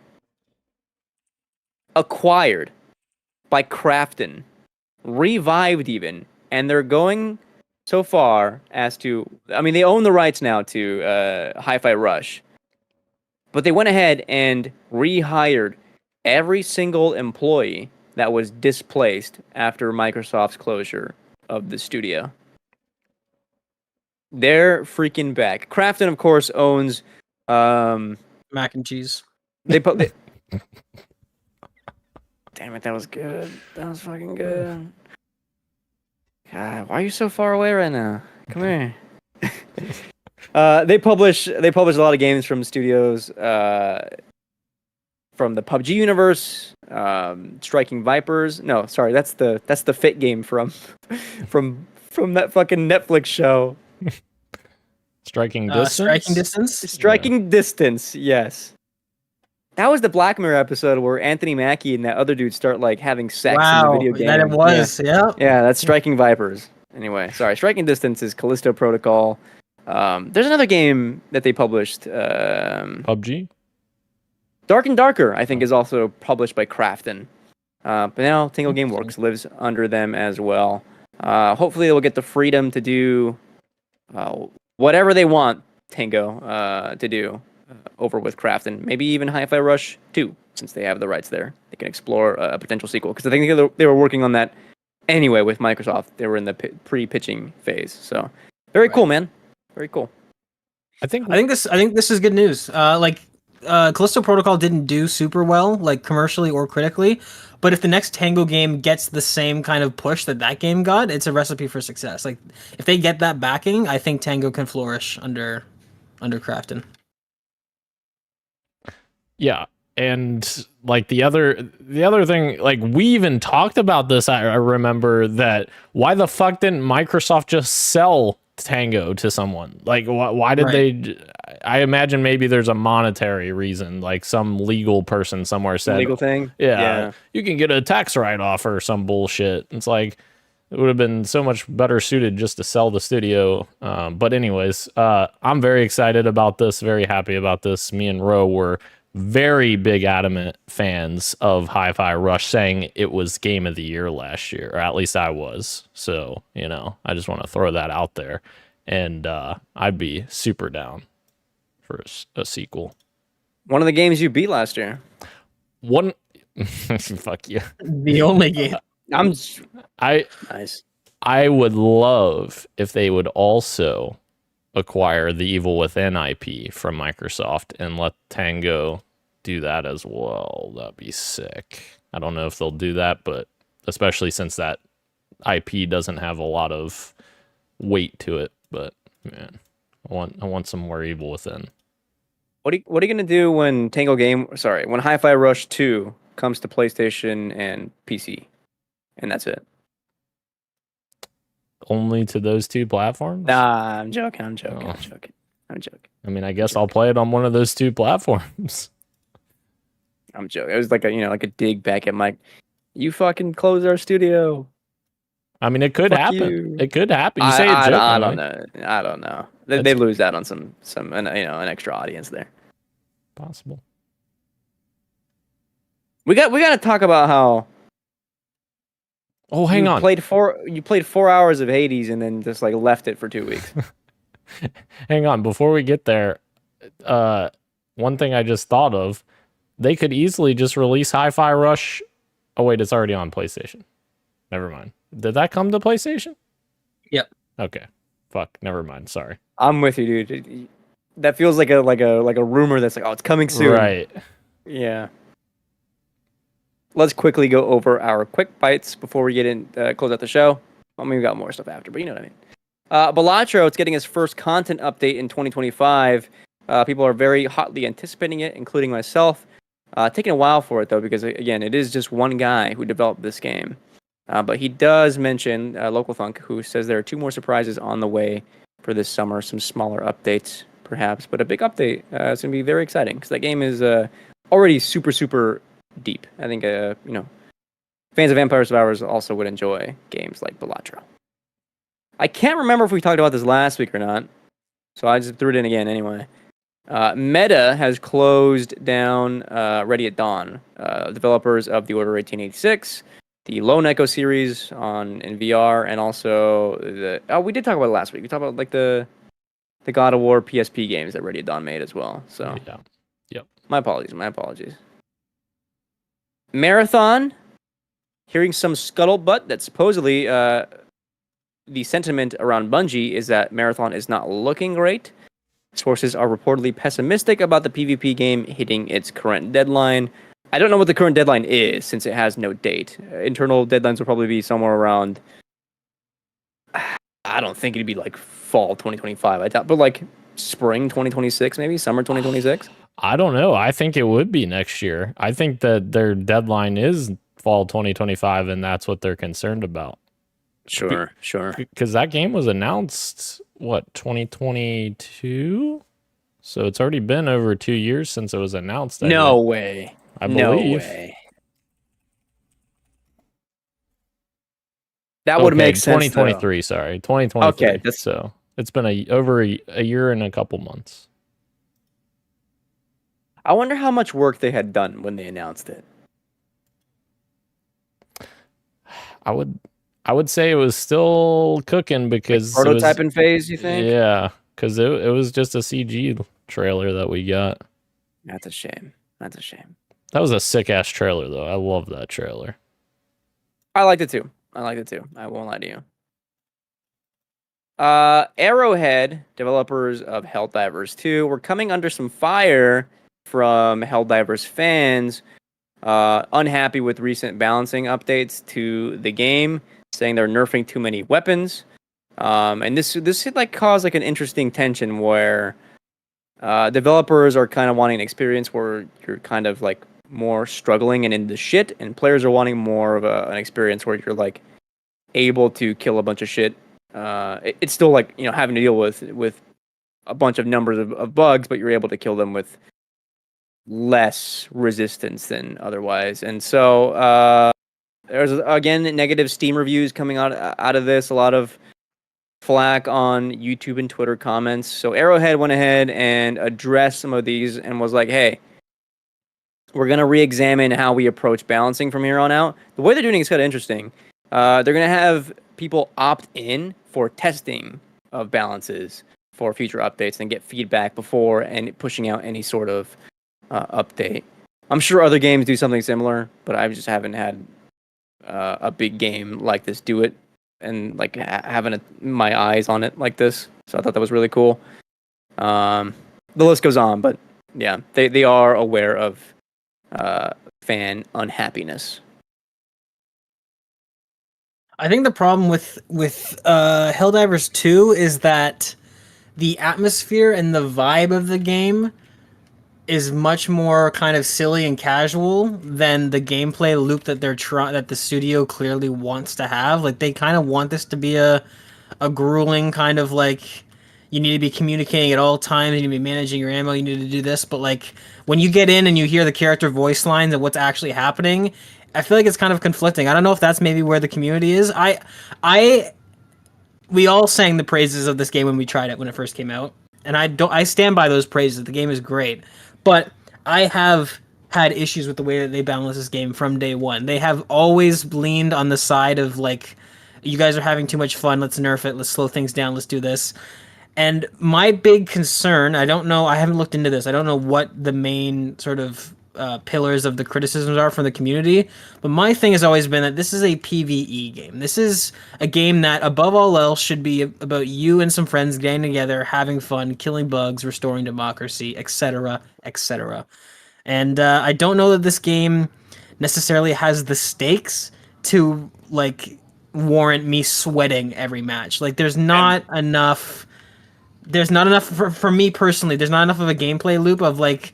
acquired by Krafton, revived even, and they're going so far as to, I mean, they own the rights now to Hi-Fi Rush, but they went ahead and rehired every single employee that was displaced after Microsoft's closure of the studio. They're freaking back. Krafton, of course, owns Mac and cheese. they Damn it, that was good. That was fucking good. God, why are you so far away right now? Come here. They publish a lot of games from studios from the PUBG universe, Striking Vipers. No, sorry, that's the Fit game from that fucking Netflix show. Striking Distance? Striking Distance? Striking Distance, yes. That was the Black Mirror episode where Anthony Mackie and that other dude start like having sex in the video game. That it was, yeah. Yeah, that's Striking Vipers. Anyway, sorry. Striking Distance is Callisto Protocol. There's another game that they published. PUBG? Dark and Darker, I think, is also published by Krafton. But now Tango Gameworks lives under them as well. Hopefully they'll get the freedom to do whatever they want Tango to do over with Krafton. Maybe even Hi-Fi Rush 2, since they have the rights there. They can explore a potential sequel. Because I think they were working on that anyway with Microsoft. They were in the pre-pitching phase. So very cool, man. Very cool. I think this is good news. Callisto Protocol didn't do super well, like commercially or critically, but if the next Tango game gets the same kind of push that game got, it's a recipe for success. Like if they get that backing, I think Tango can flourish under Krafton. Yeah. And like the other thing, like we even talked about this. I remember that. Why the fuck didn't Microsoft just sell Tango to someone? Like why did they? I imagine maybe there's a monetary reason, like some legal person somewhere said Legal thing. yeah, you can get a tax write-off or some bullshit. It's like it would have been so much better suited just to sell the studio. But anyways, I'm very excited about this, very happy about this. Me and Ro were very big adamant fans of Hi-Fi Rush, saying it was game of the year last year, or at least I was. So, I just want to throw that out there. And I'd be super down for a sequel. One of the games you beat last year. Fuck you. The only game. Nice. I would love if they would also acquire the Evil Within IP from Microsoft and let Tango do that as well. That'd be sick. I don't know if they'll do that, but especially since that IP doesn't have a lot of weight to it. But man, I want some more Evil Within. What are you gonna do when when Hi-Fi Rush 2 comes to PlayStation and PC, and that's it? only to those two platforms? Nah, I'm joking. Oh. I'm joking. I mean, I guess I'll play it on one of those two platforms. I'm joking. It was like a dig back at Mike. You fucking close our studio. I mean, it could Fuck happen. you. It could happen. You say it I jokingly. don't know. I don't know. They lose out on some an extra audience there. Possible. We got to talk about how. Oh, hang on. You played 4 hours of Hades and then just like left it for 2 weeks. Hang on. Before we get there, one thing I just thought of, they could easily just release Hi-Fi Rush. Oh wait, it's already on PlayStation. Never mind. Did that come to PlayStation? Yep. Okay. Fuck. Never mind. Sorry. I'm with you, dude. That feels like a rumor that's like, oh, it's coming soon. Right. Yeah. Let's quickly go over our quick bites before we get in, close out the show. I mean, we got more stuff after, but you know what I mean. Balatro, it's getting its first content update in 2025. People are very hotly anticipating it, including myself. Taking a while for it, though, because, again, it is just one guy who developed this game. But he does mention Local Thunk, who says there are 2 more surprises on the way for this summer. Some smaller updates, perhaps, but a big update. It's going to be very exciting because that game is already super, super deep. I think, fans of Vampire Survivors also would enjoy games like Balatro. I can't remember if we talked about this last week or not, so I just threw it in again anyway. Meta has closed down Ready at Dawn, developers of The Order 1886, the Lone Echo series in VR, and also we did talk about it last week. We talked about like the God of War PSP games that Ready at Dawn made as well. So Yeah. Yep. My apologies. Marathon, hearing some scuttlebutt that supposedly the sentiment around Bungie is that Marathon is not looking great. Sources are reportedly pessimistic about the PvP game hitting its current deadline. I don't know what the current deadline is since it has no date. Internal deadlines will probably be somewhere around. I don't think it'd be like fall 2025. I doubt, but like spring 2026, maybe summer 2026. I don't know. I think it would be next year. I think that their deadline is fall 2025, and that's what they're concerned about. Sure. Because that game was announced, 2022? So it's already been over 2 years since it was announced. No way. I believe. No way. That would make sense. 2023, sorry. 2023. Okay. So it's been over a year and a couple months. I wonder how much work they had done when they announced it. I would say it was still cooking because like prototyping phase, you think? Yeah, because it was just a CG trailer that we got. That's a shame. That was a sick ass trailer though. I love that trailer. I liked it too. I won't lie to you. Arrowhead, developers of Helldivers 2, were coming under some fire from Helldivers fans, unhappy with recent balancing updates to the game, saying they're nerfing too many weapons. And this could cause an interesting tension where developers are kind of wanting an experience where you're kind of more struggling and in the shit, and players are wanting more of an experience where you're able to kill a bunch of shit. It's still having to deal with a bunch of numbers of bugs, but you're able to kill them with less resistance than otherwise. And so there's again negative Steam reviews coming out of this. A lot of flack on YouTube and Twitter comments. So Arrowhead went ahead and addressed some of these and was like, hey, we're going to re-examine how we approach balancing from here on out. The way they're doing it is kind of interesting. They're going to have people opt in for testing of balances for future updates and get feedback before and pushing out any sort of update. I'm sure other games do something similar, but I just haven't had a big game like this do it and having my eyes on it like this. So I thought that was really cool. The list goes on, but yeah, they are aware of fan unhappiness. I think the problem with Helldivers 2 is that the atmosphere and the vibe of the game is much more kind of silly and casual than the gameplay loop that that the studio clearly wants to have. They kind of want this to be a a grueling kind of like you need to be communicating at all times, you need to be managing your ammo, you need to do this, but like when you get in and you hear the character voice lines and what's actually happening, I feel like it's kind of conflicting. I don't know if that's maybe where the community is. I we all sang the praises of this game when we tried it when it first came out, and I stand by those praises. The game is great, but I have had issues with the way that they balance this game from day one. They have always leaned on the side of like, you guys are having too much fun, let's nerf it, let's slow things down, let's do this. And my big concern, I don't know, I haven't looked into this, I don't know what the main sort of pillars of the criticisms are from the community, but my thing has always been that this is a PvE game. This is a game that, above all else, should be about you and some friends getting together, having fun, killing bugs, restoring democracy, etc., etc. And I don't know that this game necessarily has the stakes to like warrant me sweating every match. Like, there's not enough. There's not enough for me personally. There's not enough of a gameplay loop of like,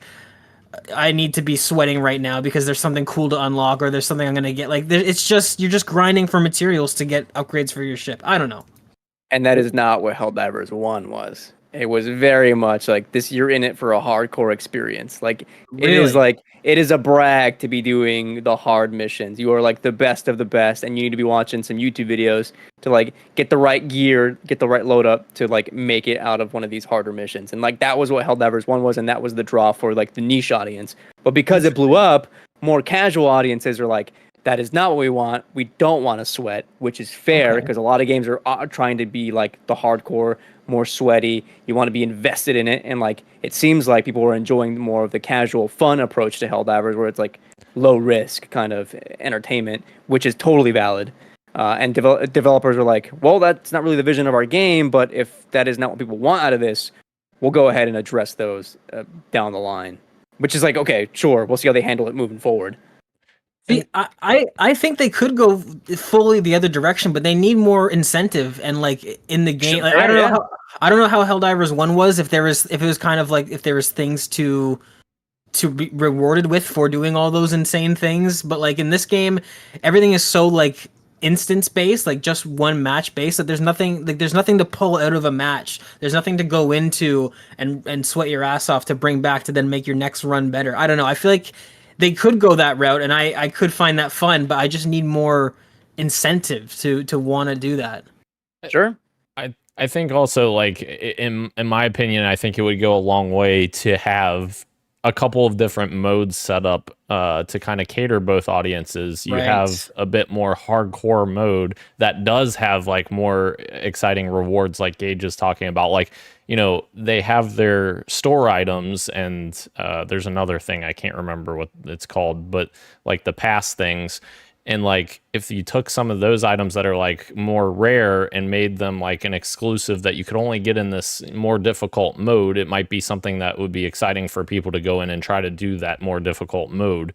I need to be sweating right now because there's something cool to unlock or there's something I'm gonna get. Like, it's just, you're just grinding for materials to get upgrades for your ship. I don't know. And that is not what Helldivers 1 was. It was very much like this, you're in it for a hardcore experience. Like, Really? it is a brag to be doing the hard missions. You are like the best of the best, and you need to be watching some YouTube videos to like get the right gear, get the right load up to like make it out of one of these harder missions. And like that was what Helldivers 1 was, and that was the draw for like the niche audience. But because it blew up, more casual audiences are like, that is not what we want. We don't want to sweat, which is fair because a lot of games are trying to be like the hardcore, more sweaty. You want to be invested in it, and like it seems like people are enjoying more of the casual, fun approach to Helldivers, where it's like low risk kind of entertainment, which is totally valid. And developers are like, well, that's not really the vision of our game, but if that is not what people want out of this, we'll go ahead and address those down the line. Which is like, okay, sure, we'll see how they handle it moving forward. See, I think they could go fully the other direction, but they need more incentive and like in the game. Like, I don't know how Helldivers 1 was. If it was kind of like if there was things to be rewarded with for doing all those insane things, but like in this game, everything is so like instance based, like just one match based, that there's nothing to pull out of a match. There's nothing to go into and sweat your ass off to bring back to then make your next run better. I don't know. I feel like they could go that route, and I could find that fun, but I just need more incentive to want to do that. Sure. I think also, like, in my opinion, I think it would go a long way to have a couple of different modes set up to kind of cater both audiences. You have a bit more hardcore mode that does have like more exciting rewards, like Gage is talking about. Like, you know, they have their store items, and there's another thing I can't remember what it's called, but like the pass things. And like, if you took some of those items that are like more rare and made them like an exclusive that you could only get in this more difficult mode, it might be something that would be exciting for people to go in and try to do that more difficult mode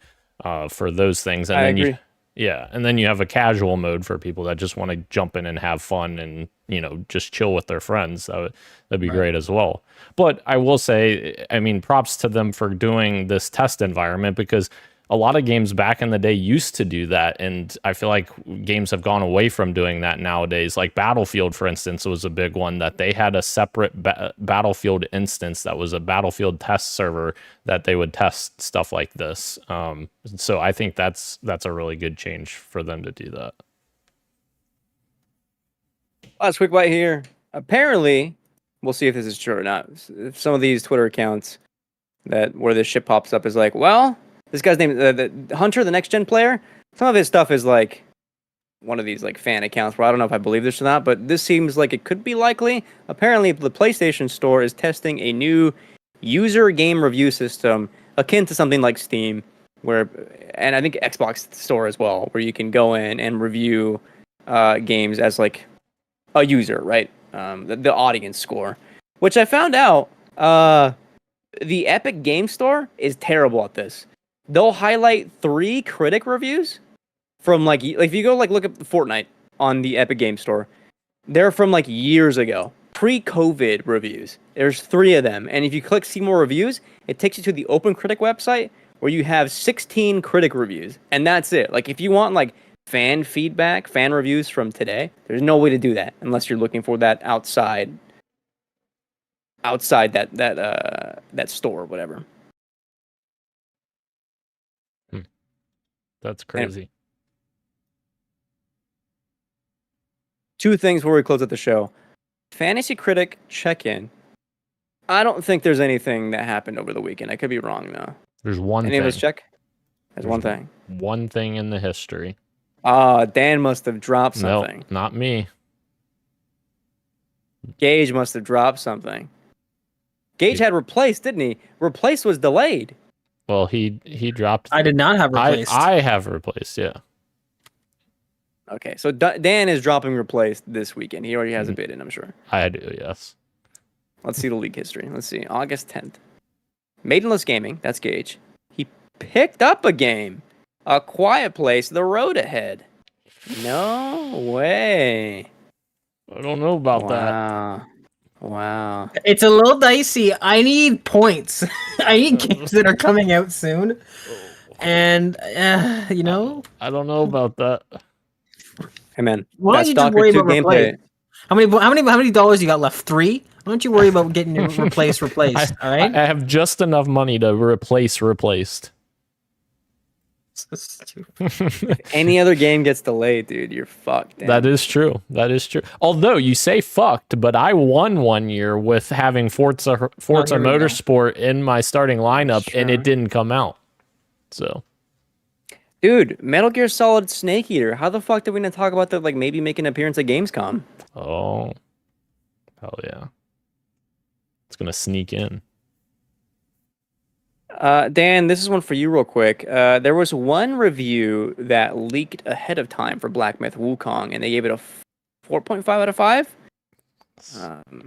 for those things. And I then agree. and then you have a casual mode for people that just want to jump in and have fun and, you know, just chill with their friends. That'd be great as well. But I will say, I mean, props to them for doing this test environment, because a lot of games back in the day used to do that, and I feel like games have gone away from doing that nowadays. Like Battlefield, for instance, was a big one that they had a separate Battlefield instance that was a Battlefield test server that they would test stuff like this. So I think that's a really good change for them to do that. Last quick bite here. Apparently, we'll see if this is true or not. Some of these Twitter accounts where this shit pops up is like, well, this guy's name, the Hunter, the next gen player. Some of his stuff is like one of these like fan accounts where I don't know if I believe this or not, but this seems like it could be likely. Apparently, the PlayStation Store is testing a new user game review system akin to something like Steam, and I think Xbox Store as well, where you can go in and review games as like a user, right? The audience score, which I found out the Epic Game Store is terrible at this. They'll highlight 3 critic reviews from like if you go like look up Fortnite on the Epic Game Store, they're from like years ago, pre-COVID reviews. There's 3 of them, and if you click see more reviews, it takes you to the Open Critic website where you have 16 critic reviews, and that's it. Like if you want like fan feedback, fan reviews from today. There's no way to do that unless you're looking for that outside that store or whatever. That's crazy. Two things before we close out the show. Fantasy Critic check-in. I don't think there's anything that happened over the weekend. I could be wrong, though. There's one Any thing. of us check? There's one thing. One thing in the history. Dan must have dropped something. No, not me. Gage must have dropped something. Gage had replaced, didn't he? Replaced was delayed. Well, he dropped. I did not have replaced. I have replaced, yeah. Okay, so Dan is dropping replaced this weekend. He already has a bid in, I'm sure. I do, yes. Let's see the league history. Let's see. August 10th. Maidenless Gaming, that's Gage. He picked up a game. A Quiet Place, The Road Ahead. No way. I don't know about that. Wow. It's a little dicey. I need points. I need games that are coming out soon. And, you know. I don't know about that. Hey, man. Why don't you just worry about gameplay. How many dollars you got left? 3? Why don't you worry about getting your replaced? All right. I have just enough money to replace replaced. So stupid. Any other game gets delayed, dude, you're fucked. Dan. That is true. That is true. Although you say fucked, but I won one year with having Forza Motorsport in my starting lineup, and it didn't come out. So, dude, Metal Gear Solid Snake Eater. How the fuck did we not talk about that? Like maybe make an appearance at Gamescom. oh, hell yeah, it's gonna sneak in. Dan, this is one for you real quick. There was one review that leaked ahead of time for Black Myth Wukong, and they gave it a 4.5 out of 5.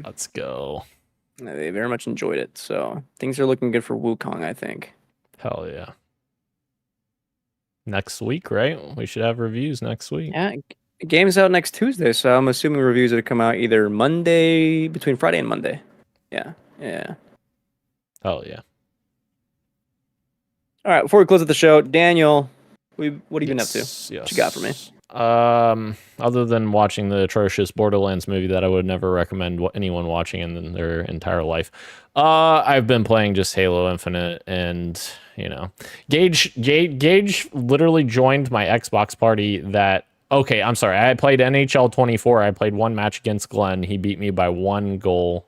Let's go. They very much enjoyed it, so things are looking good for Wukong, I think. Hell yeah. Next week, right? We should have reviews next week. Yeah, game's out next Tuesday, so I'm assuming reviews are to come out either Monday, between Friday and Monday. Yeah. Hell yeah. All right, before we close out the show, Daniel, what have you been up to? Yes. What you got for me? Other than watching the atrocious Borderlands movie that I would never recommend anyone watching in their entire life, I've been playing just Halo Infinite, and you know, Gage literally joined my Xbox party. Okay, I'm sorry, I played NHL 24. I played one match against Glenn. He beat me by 1 goal,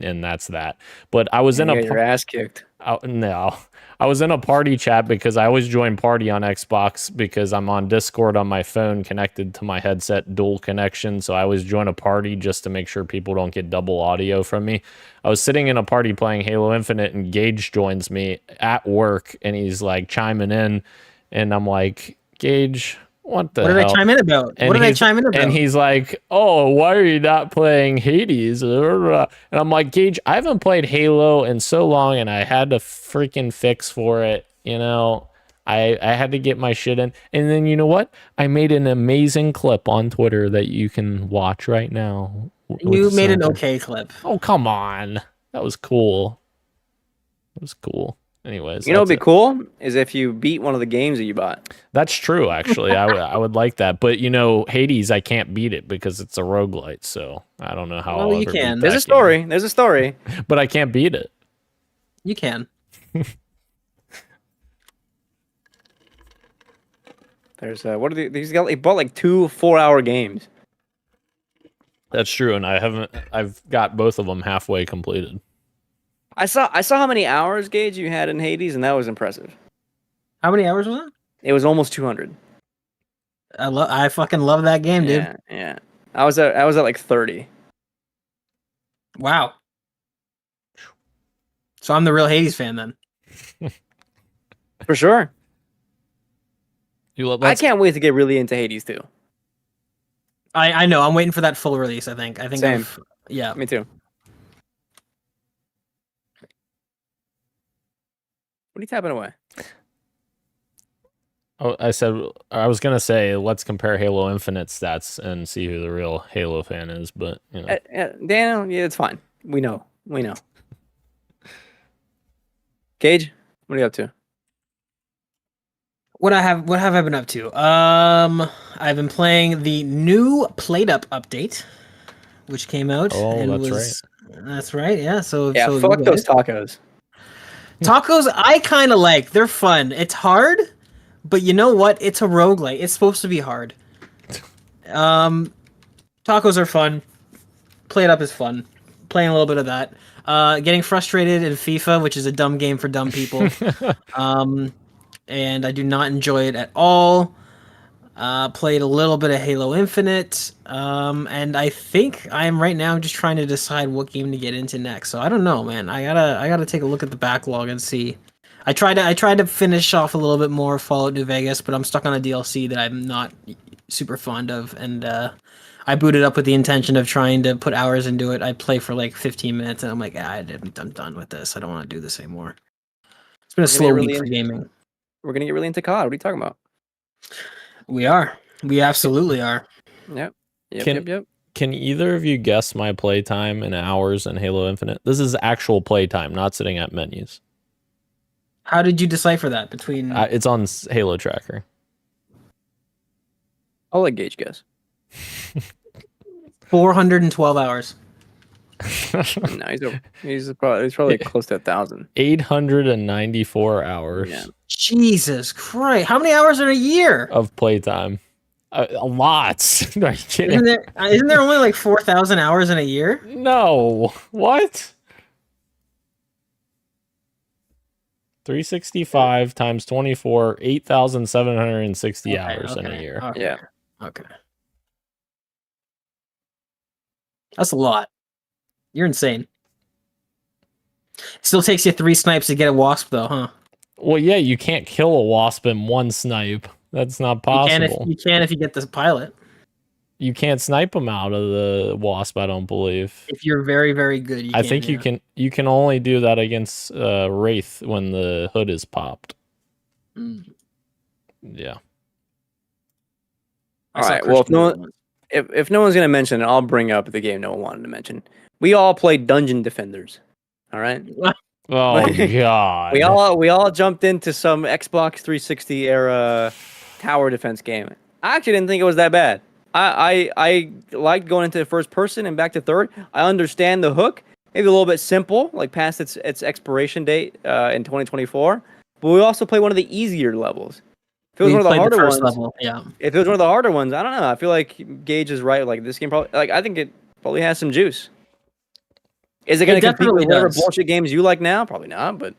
and that's that. But I was in your ass kicked. No. I was in a party chat because I always join party on Xbox because I'm on Discord on my phone connected to my headset, dual connection. So I always join a party just to make sure people don't get double audio from me. I was sitting in a party playing Halo Infinite, and Gage joins me at work, and he's like chiming in, and I'm like, Gage, what did I chime in about? And he's like, oh, why are you not playing Hades? And I'm like, Gage, I haven't played Halo in so long, and I had to freaking fix for it. You know, I had to get my shit in. And then you know what? I made an amazing clip on Twitter that you can watch right now. You made an okay clip. Oh, come on. That was cool. It was cool. Anyways, you know what'd be cool is if you beat one of the games that you bought. That's true, actually. I would like that. But, you know, Hades, I can't beat it because it's a roguelite, so I don't know how I'll you ever can. beat There's that a story. game. There's a story. But I can't beat it. You can. There's what are these? He bought like 2 4-hour games. That's true, and I've got both of them halfway completed. I saw how many hours, Gage, you had in Hades, and that was impressive. How many hours was it? It was almost 200. I fucking love that game, dude. Yeah. I was at like 30. Wow. So I'm the real Hades fan then. For sure. I can't wait to get really into Hades too. I know. I'm waiting for that full release. I think. Same. Yeah. Me too. What are you tapping away? Oh, I was gonna say let's compare Halo Infinite stats and see who the real Halo fan is, but you know, Dan, yeah, it's fine. We know. Gage, what are you up to? What have I been up to? I've been playing the new Played Up update, which came out Oh, and that's was that's right, yeah. So Yeah, so fuck you those guys. tacos. Tacos I kind of like. They're fun. It's hard, but you know what? It's a roguelite. It's supposed to be hard. Um, Tacos are fun. Played Up is fun. Playing a little bit of that. Getting frustrated in FIFA, which is a dumb game for dumb people. And I do not enjoy it at all. Played a little bit of Halo Infinite, and I think I'm right now just trying to decide what game to get into next. So I don't know, man. I gotta take a look at the backlog and see. I tried to finish off a little bit more Fallout New Vegas, but I'm stuck on a DLC that I'm not super fond of, and I booted up with the intention of trying to put hours into it. I play for like 15 minutes, and I'm like, I'm done with this. I don't want to do this anymore. It's been a We're gonna slow get week really for into- gaming. We're gonna get really into COD. What are you talking about? We are. We absolutely are. Yep. Can- Can either of you guess my playtime in hours in Halo Infinite? This is actual playtime, not sitting at menus. How did you decipher that between? It's on Halo Tracker. I'll let Gage guess. 412 hours. No, he's probably close to 1,000. 894 hours Yeah. Jesus Christ. How many hours in a year? of playtime. A lot. Are you kidding? Isn't there only like 4,000 hours in a year? No. What? 365 times 24, 8,760 hours in a year. Okay. Yeah. Okay. That's a lot. You're insane. Still takes you 3 snipes to get a wasp, though, huh? Well, yeah, you can't kill a wasp in one snipe. That's not possible. You can if you get the pilot. You can't snipe them out of the wasp, I don't believe. If you're very, very good, I think yeah. you can only do that against Wraith when the hood is popped. Mm. Yeah. All right. Well, if no one's gonna mention it, I'll bring up the game no one wanted to mention. We all played Dungeon Defenders. All right. Oh god. We all jumped into some Xbox 360 era tower defense game. I actually didn't think it was that bad. I liked going into the first person and back to third. I understand the hook. Maybe a little bit simple, like past its expiration date in 2024. But we also play one of the easier levels. If it was one of the harder ones, level, yeah. if it was one of the harder ones, I don't know. I feel like Gage is right. Like this game probably, like I think it probably has some juice. Is it going to compete definitely with whatever does. bullshit games you like now? Probably not. But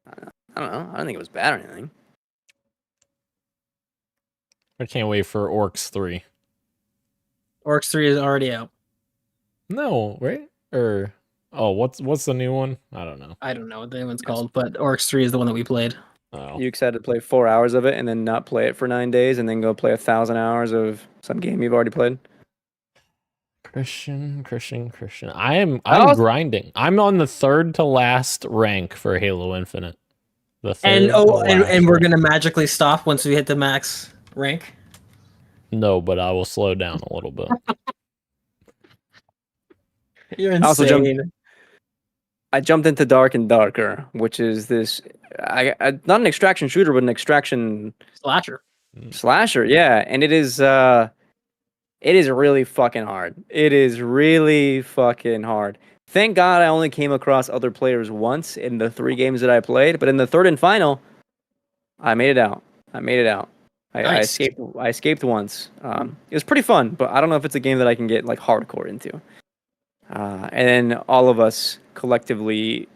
I don't know. I don't think it was bad or anything. I can't wait for Orcs 3. Orcs 3 is already out. No, right? Or what's the new one? I don't know. I don't know what the new one's called, but Orcs 3 is the one that we played. Oh. You excited to play 4 hours of it and then not play it for 9 days and then go play 1,000 hours of some game you've already played? Christian. I'm grinding. I'm on the third to last rank for Halo Infinite. The third And to last we're rank. gonna magically stop once we hit the max rank. No, but I will slow down a little bit. You're I also insane. I jumped into Dark and Darker, which is this not an extraction shooter, but an extraction Slasher. slasher. Yeah, and it is really fucking hard. It is really fucking hard. Thank God I only came across other players once in the 3 games that I played, but in the third and final, I made it out. I Nice. I escaped once. It was pretty fun, but I don't know if it's a game that I can get like hardcore into. And then all of us collectively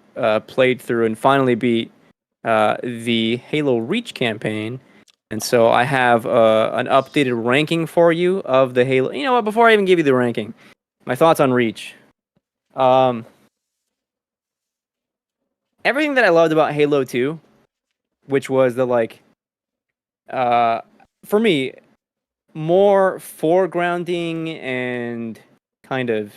played through and finally beat the Halo Reach campaign. And so I have an updated ranking for you of the Halo. You know what? Before I even give you the ranking, my thoughts on Reach. Everything that I loved about Halo 2, which was the for me, more foregrounding and kind of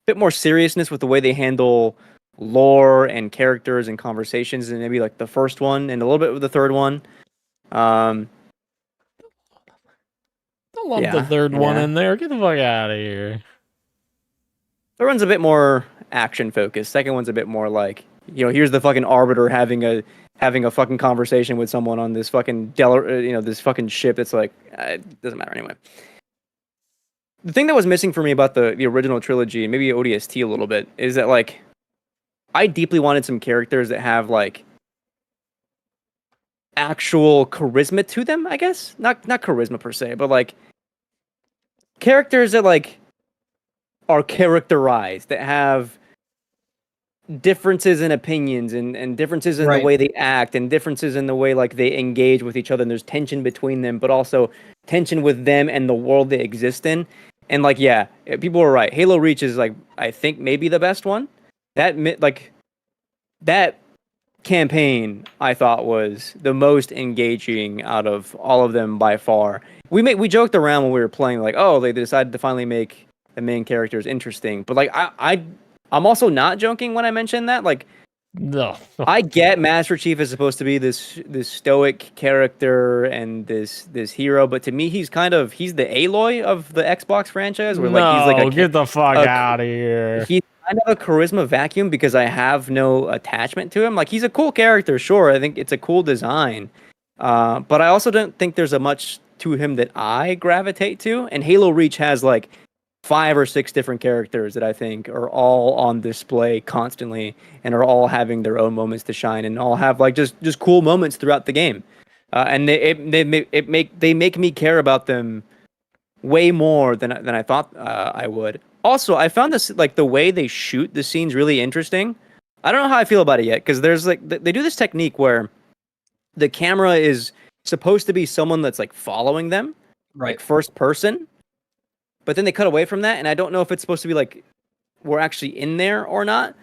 bit more seriousness with the way they handle lore and characters and conversations than maybe like the first one and a little bit with the third one. I love the third one in there. Get the fuck out of here. Third one's a bit more action focused. Second one's a bit more like, here's the fucking Arbiter having a having a fucking conversation with someone on this fucking this fucking ship that's like it doesn't matter anyway. The thing that was missing for me about the original trilogy, and maybe ODST a little bit, is that like I deeply wanted some characters that have like actual charisma to them, I guess. Not charisma per se, but like characters that like are characterized, that have differences in opinions and differences in the way they act and differences in the way like they engage with each other, and there's tension between them, but also tension with them and the world they exist in. And like, yeah, people are right. Halo Reach is like, I think maybe the best one. That campaign I thought was the most engaging out of all of them by far. We joked around when we were playing like, oh, they decided to finally make the main characters interesting. But like I'm also not joking when I mention that. Like, no, I get Master Chief is supposed to be this stoic character and this hero, but to me he's the Aloy of the Xbox franchise. Where like he's like get the fuck out of here. He's kind of a charisma vacuum because I have no attachment to him. Like he's a cool character, sure. I think it's a cool design, but I also don't think there's a much to him that I gravitate to. And Halo Reach has like 5 or 6 different characters that I think are all on display constantly and are all having their own moments to shine and all have like just cool moments throughout the game. And they make me care about them way more than I thought I would. Also, I found this like the way they shoot the scenes really interesting. I don't know how I feel about it yet because there's like they do this technique where the camera is supposed to be someone that's like following them, like first person. But then they cut away from that, and I don't know if it's supposed to be like we're actually in there or not.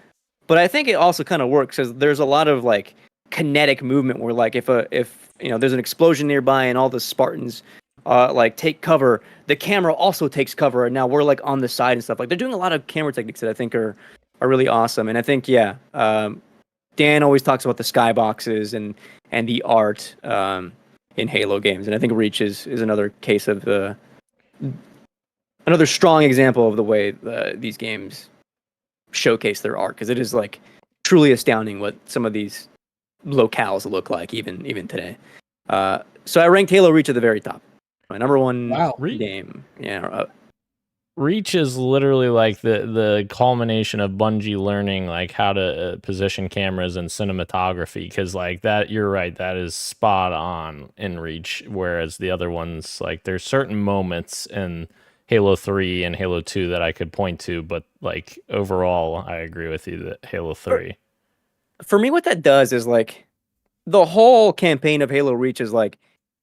But I think it also kind of works because there's a lot of like kinetic movement where like if there's an explosion nearby and all the Spartans like take cover, the camera also takes cover, and now we're like on the side and stuff. Like they're doing a lot of camera techniques that I think are really awesome. And I think Dan always talks about the skyboxes and the art in Halo games, and I think Reach is another case of another strong example of the way these games showcase their art, because it is like truly astounding what some of these locales look like even today. So I ranked Halo Reach at the very top, my number one game. Yeah, Reach is literally like the culmination of Bungie learning like how to position cameras and cinematography, because like that, you're right, that is spot on in Reach, whereas the other ones, like there's certain moments in Halo 3 and Halo 2 that I could point to, but like overall, I agree with you that Halo 3. For me, what that does is like the whole campaign of Halo Reach is like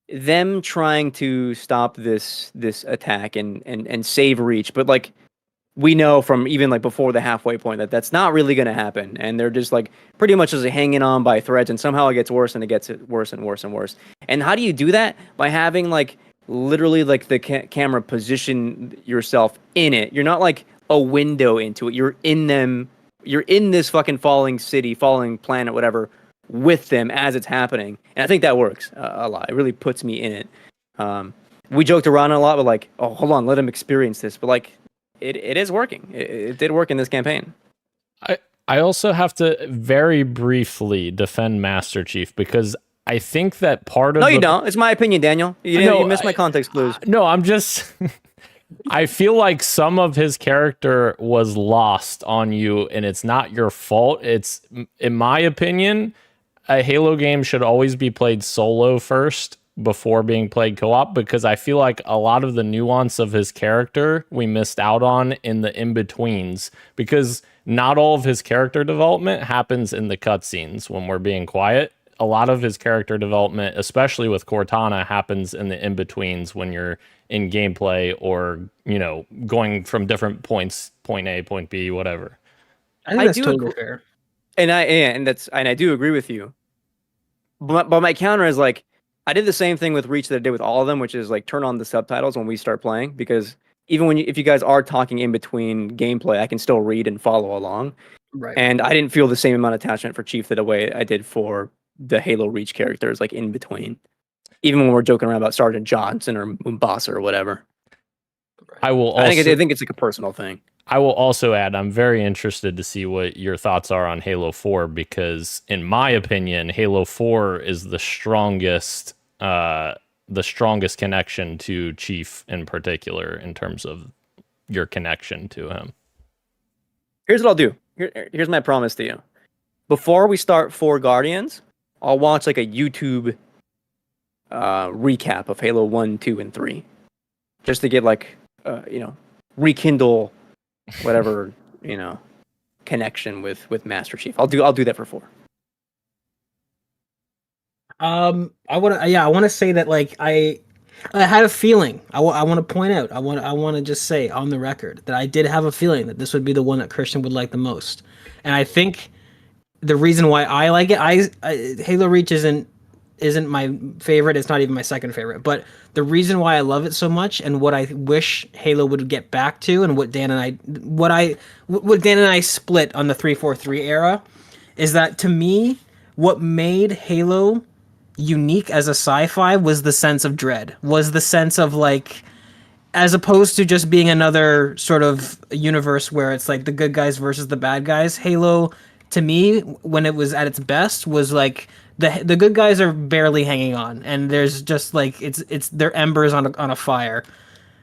them trying to stop this attack and save Reach, but like we know from even like before the halfway point that that's not really going to happen, and they're just like pretty much just hanging on by threads, and somehow it gets worse and it gets worse and worse and worse. And how do you do that? By having like literally like the camera position yourself in it. You're not like a window into it. You're in them. You're in this fucking falling city, falling planet, whatever, with them as it's happening. And I think that works a lot. It really puts me in it. We joked around a lot, but like, oh, hold on, let him experience this. But like, it is working. It did work in this campaign. I also have to very briefly defend Master Chief, because I think that part of you don't. It's my opinion, Daniel. You missed my context clues. No, I'm just... I feel like some of his character was lost on you, and it's not your fault. It's, in my opinion, a Halo game should always be played solo first before being played co-op, because I feel like a lot of the nuance of his character we missed out on in the in-betweens, because not all of his character development happens in the cutscenes when we're being quiet. A lot of his character development, especially with Cortana, happens in the in-betweens when you're in gameplay or, going from different points, point A, point B, whatever. I think that's totally fair. And I do agree with you. But my counter is like, I did the same thing with Reach that I did with all of them, which is like turn on the subtitles when we start playing, because even if you guys are talking in between gameplay, I can still read and follow along. Right. And I didn't feel the same amount of attachment for Chief the way I did for the Halo Reach characters, like in between. Even when we're joking around about Sergeant Johnson or Mombasa or whatever. I think it's like a personal thing. I will also add, I'm very interested to see what your thoughts are on Halo 4, because in my opinion, Halo 4 is the strongest connection to Chief in particular in terms of your connection to him. Here's what I'll do. Here's my promise to you. Before we start 4 Guardians, I'll watch like a YouTube recap of Halo 1, 2, and 3. Just to get like, rekindle whatever, connection with Master Chief. I'll do that for 4. I want to say that like I had a feeling. I want to point out. I want to just say on the record that I did have a feeling that this would be the one that Christian would like the most. And I think the reason why I like it, Halo Reach isn't my favorite. It's not even my second favorite. But the reason why I love it so much, and what I wish Halo would get back to, and what Dan and I split on the 343 era, is that to me, what made Halo unique as a sci-fi was the sense of dread, was the sense of like, as opposed to just being another sort of universe where it's like the good guys versus the bad guys. Halo, to me, when it was at its best, was like the good guys are barely hanging on, and there's just like it's they're embers on a fire,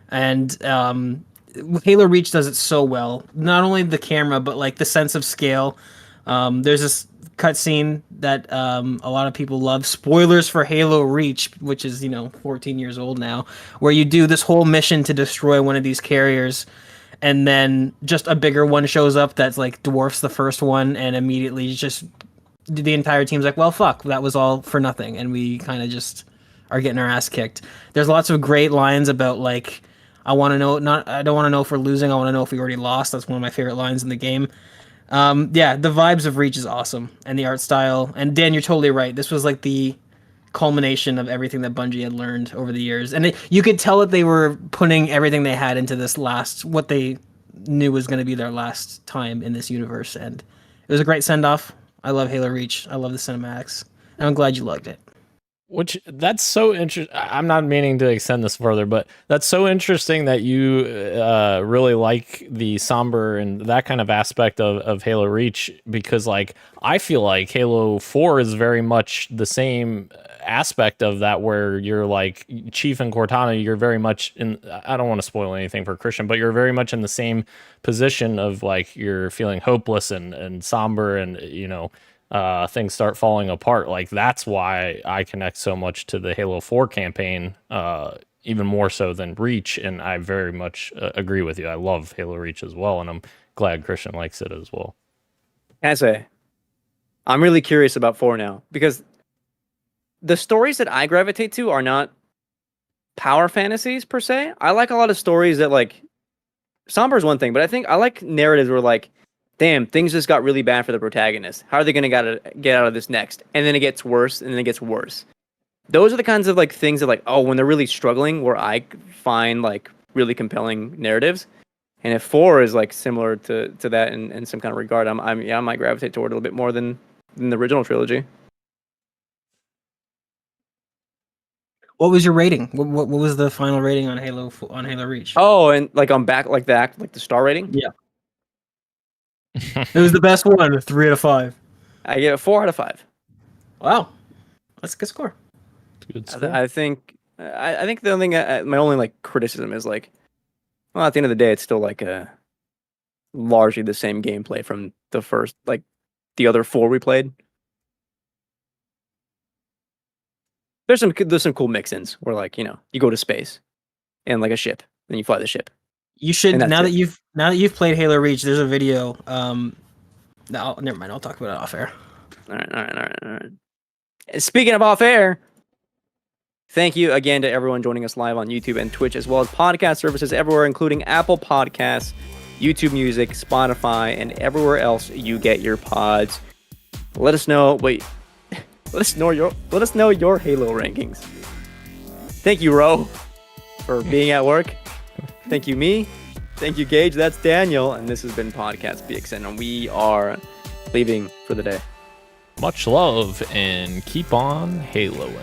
and Halo Reach does it so well. Not only the camera, but like the sense of scale. There's this cutscene that a lot of people love. Spoilers for Halo Reach, which is 14 years old now, where you do this whole mission to destroy one of these carriers, and then just a bigger one shows up that's like dwarfs the first one, and immediately just the entire team's like, well, fuck, that was all for nothing, and we kind of just are getting our ass kicked. There's lots of great lines about like, I don't want to know if we're losing, I want to know if we already lost. That's one of my favorite lines in the game. The vibes of Reach is awesome, and the art style. And Dan, you're totally right. This was like the culmination of everything that Bungie had learned over the years, and you could tell that they were putting everything they had into this what they knew was going to be their last time in this universe. And it was a great send off. I love Halo Reach. I love the cinematics, and I'm glad you liked it. Which, that's so interesting. I'm not meaning to extend this further, but that's so interesting that you really like the somber and that kind of aspect of Halo Reach, because like I feel like Halo 4 is very much the same aspect of that, where you're like Chief and Cortana, you're very much in, I don't want to spoil anything for Christian, but you're very much in the same position of like you're feeling hopeless and somber, and things start falling apart. Like that's why I connect so much to the Halo 4 campaign, even more so than Reach, and I very much agree with you. I love Halo Reach as well, and I'm glad Christian likes it as well. Can I say, I'm really curious about 4 now, because the stories that I gravitate to are not power fantasies per se. I like a lot of stories that, like, somber is one thing, but I think I like narratives where like, damn, things just got really bad for the protagonist. How are they going to get out of this next? And then it gets worse, and then it gets worse. Those are the kinds of like things that like, oh, when they're really struggling, where I find like really compelling narratives. And if 4 is like similar to that in some kind of regard, I might gravitate toward it a little bit more than the original trilogy. What was your rating? What was the final rating on Halo Reach? Oh, and like on back like that, like the star rating. Yeah. It was the best one, 3 out of 5. I give it 4 out of 5. Wow, that's a good score. Good score. I think the only thing, my only like criticism is like, well, at the end of the day, it's still like largely the same gameplay from the first, like the other 4 we played. There's some cool mix-ins where like you go to space and like a ship, and you fly the ship. You should, now that you've played Halo Reach, there's a video. No, never mind. I'll talk about it off air. All right. And speaking of off air, thank you again to everyone joining us live on YouTube and Twitch, as well as podcast services everywhere, including Apple Podcasts, YouTube Music, Spotify, and everywhere else you get your pods. Let us know. Let us know your Halo rankings. Thank you, Ro, for being at work. Thank you, me. Thank you, Gage. That's Daniel, and this has been Podcast PXN, and we are leaving for the day. Much love, and keep on haloing.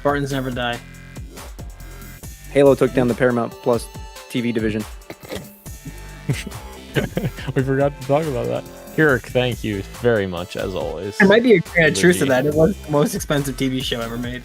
Spartans never die. Halo took down the Paramount Plus TV division. We forgot to talk about that. Hirk, thank you very much as always. There might be a truth to that. It was the most expensive TV show ever made.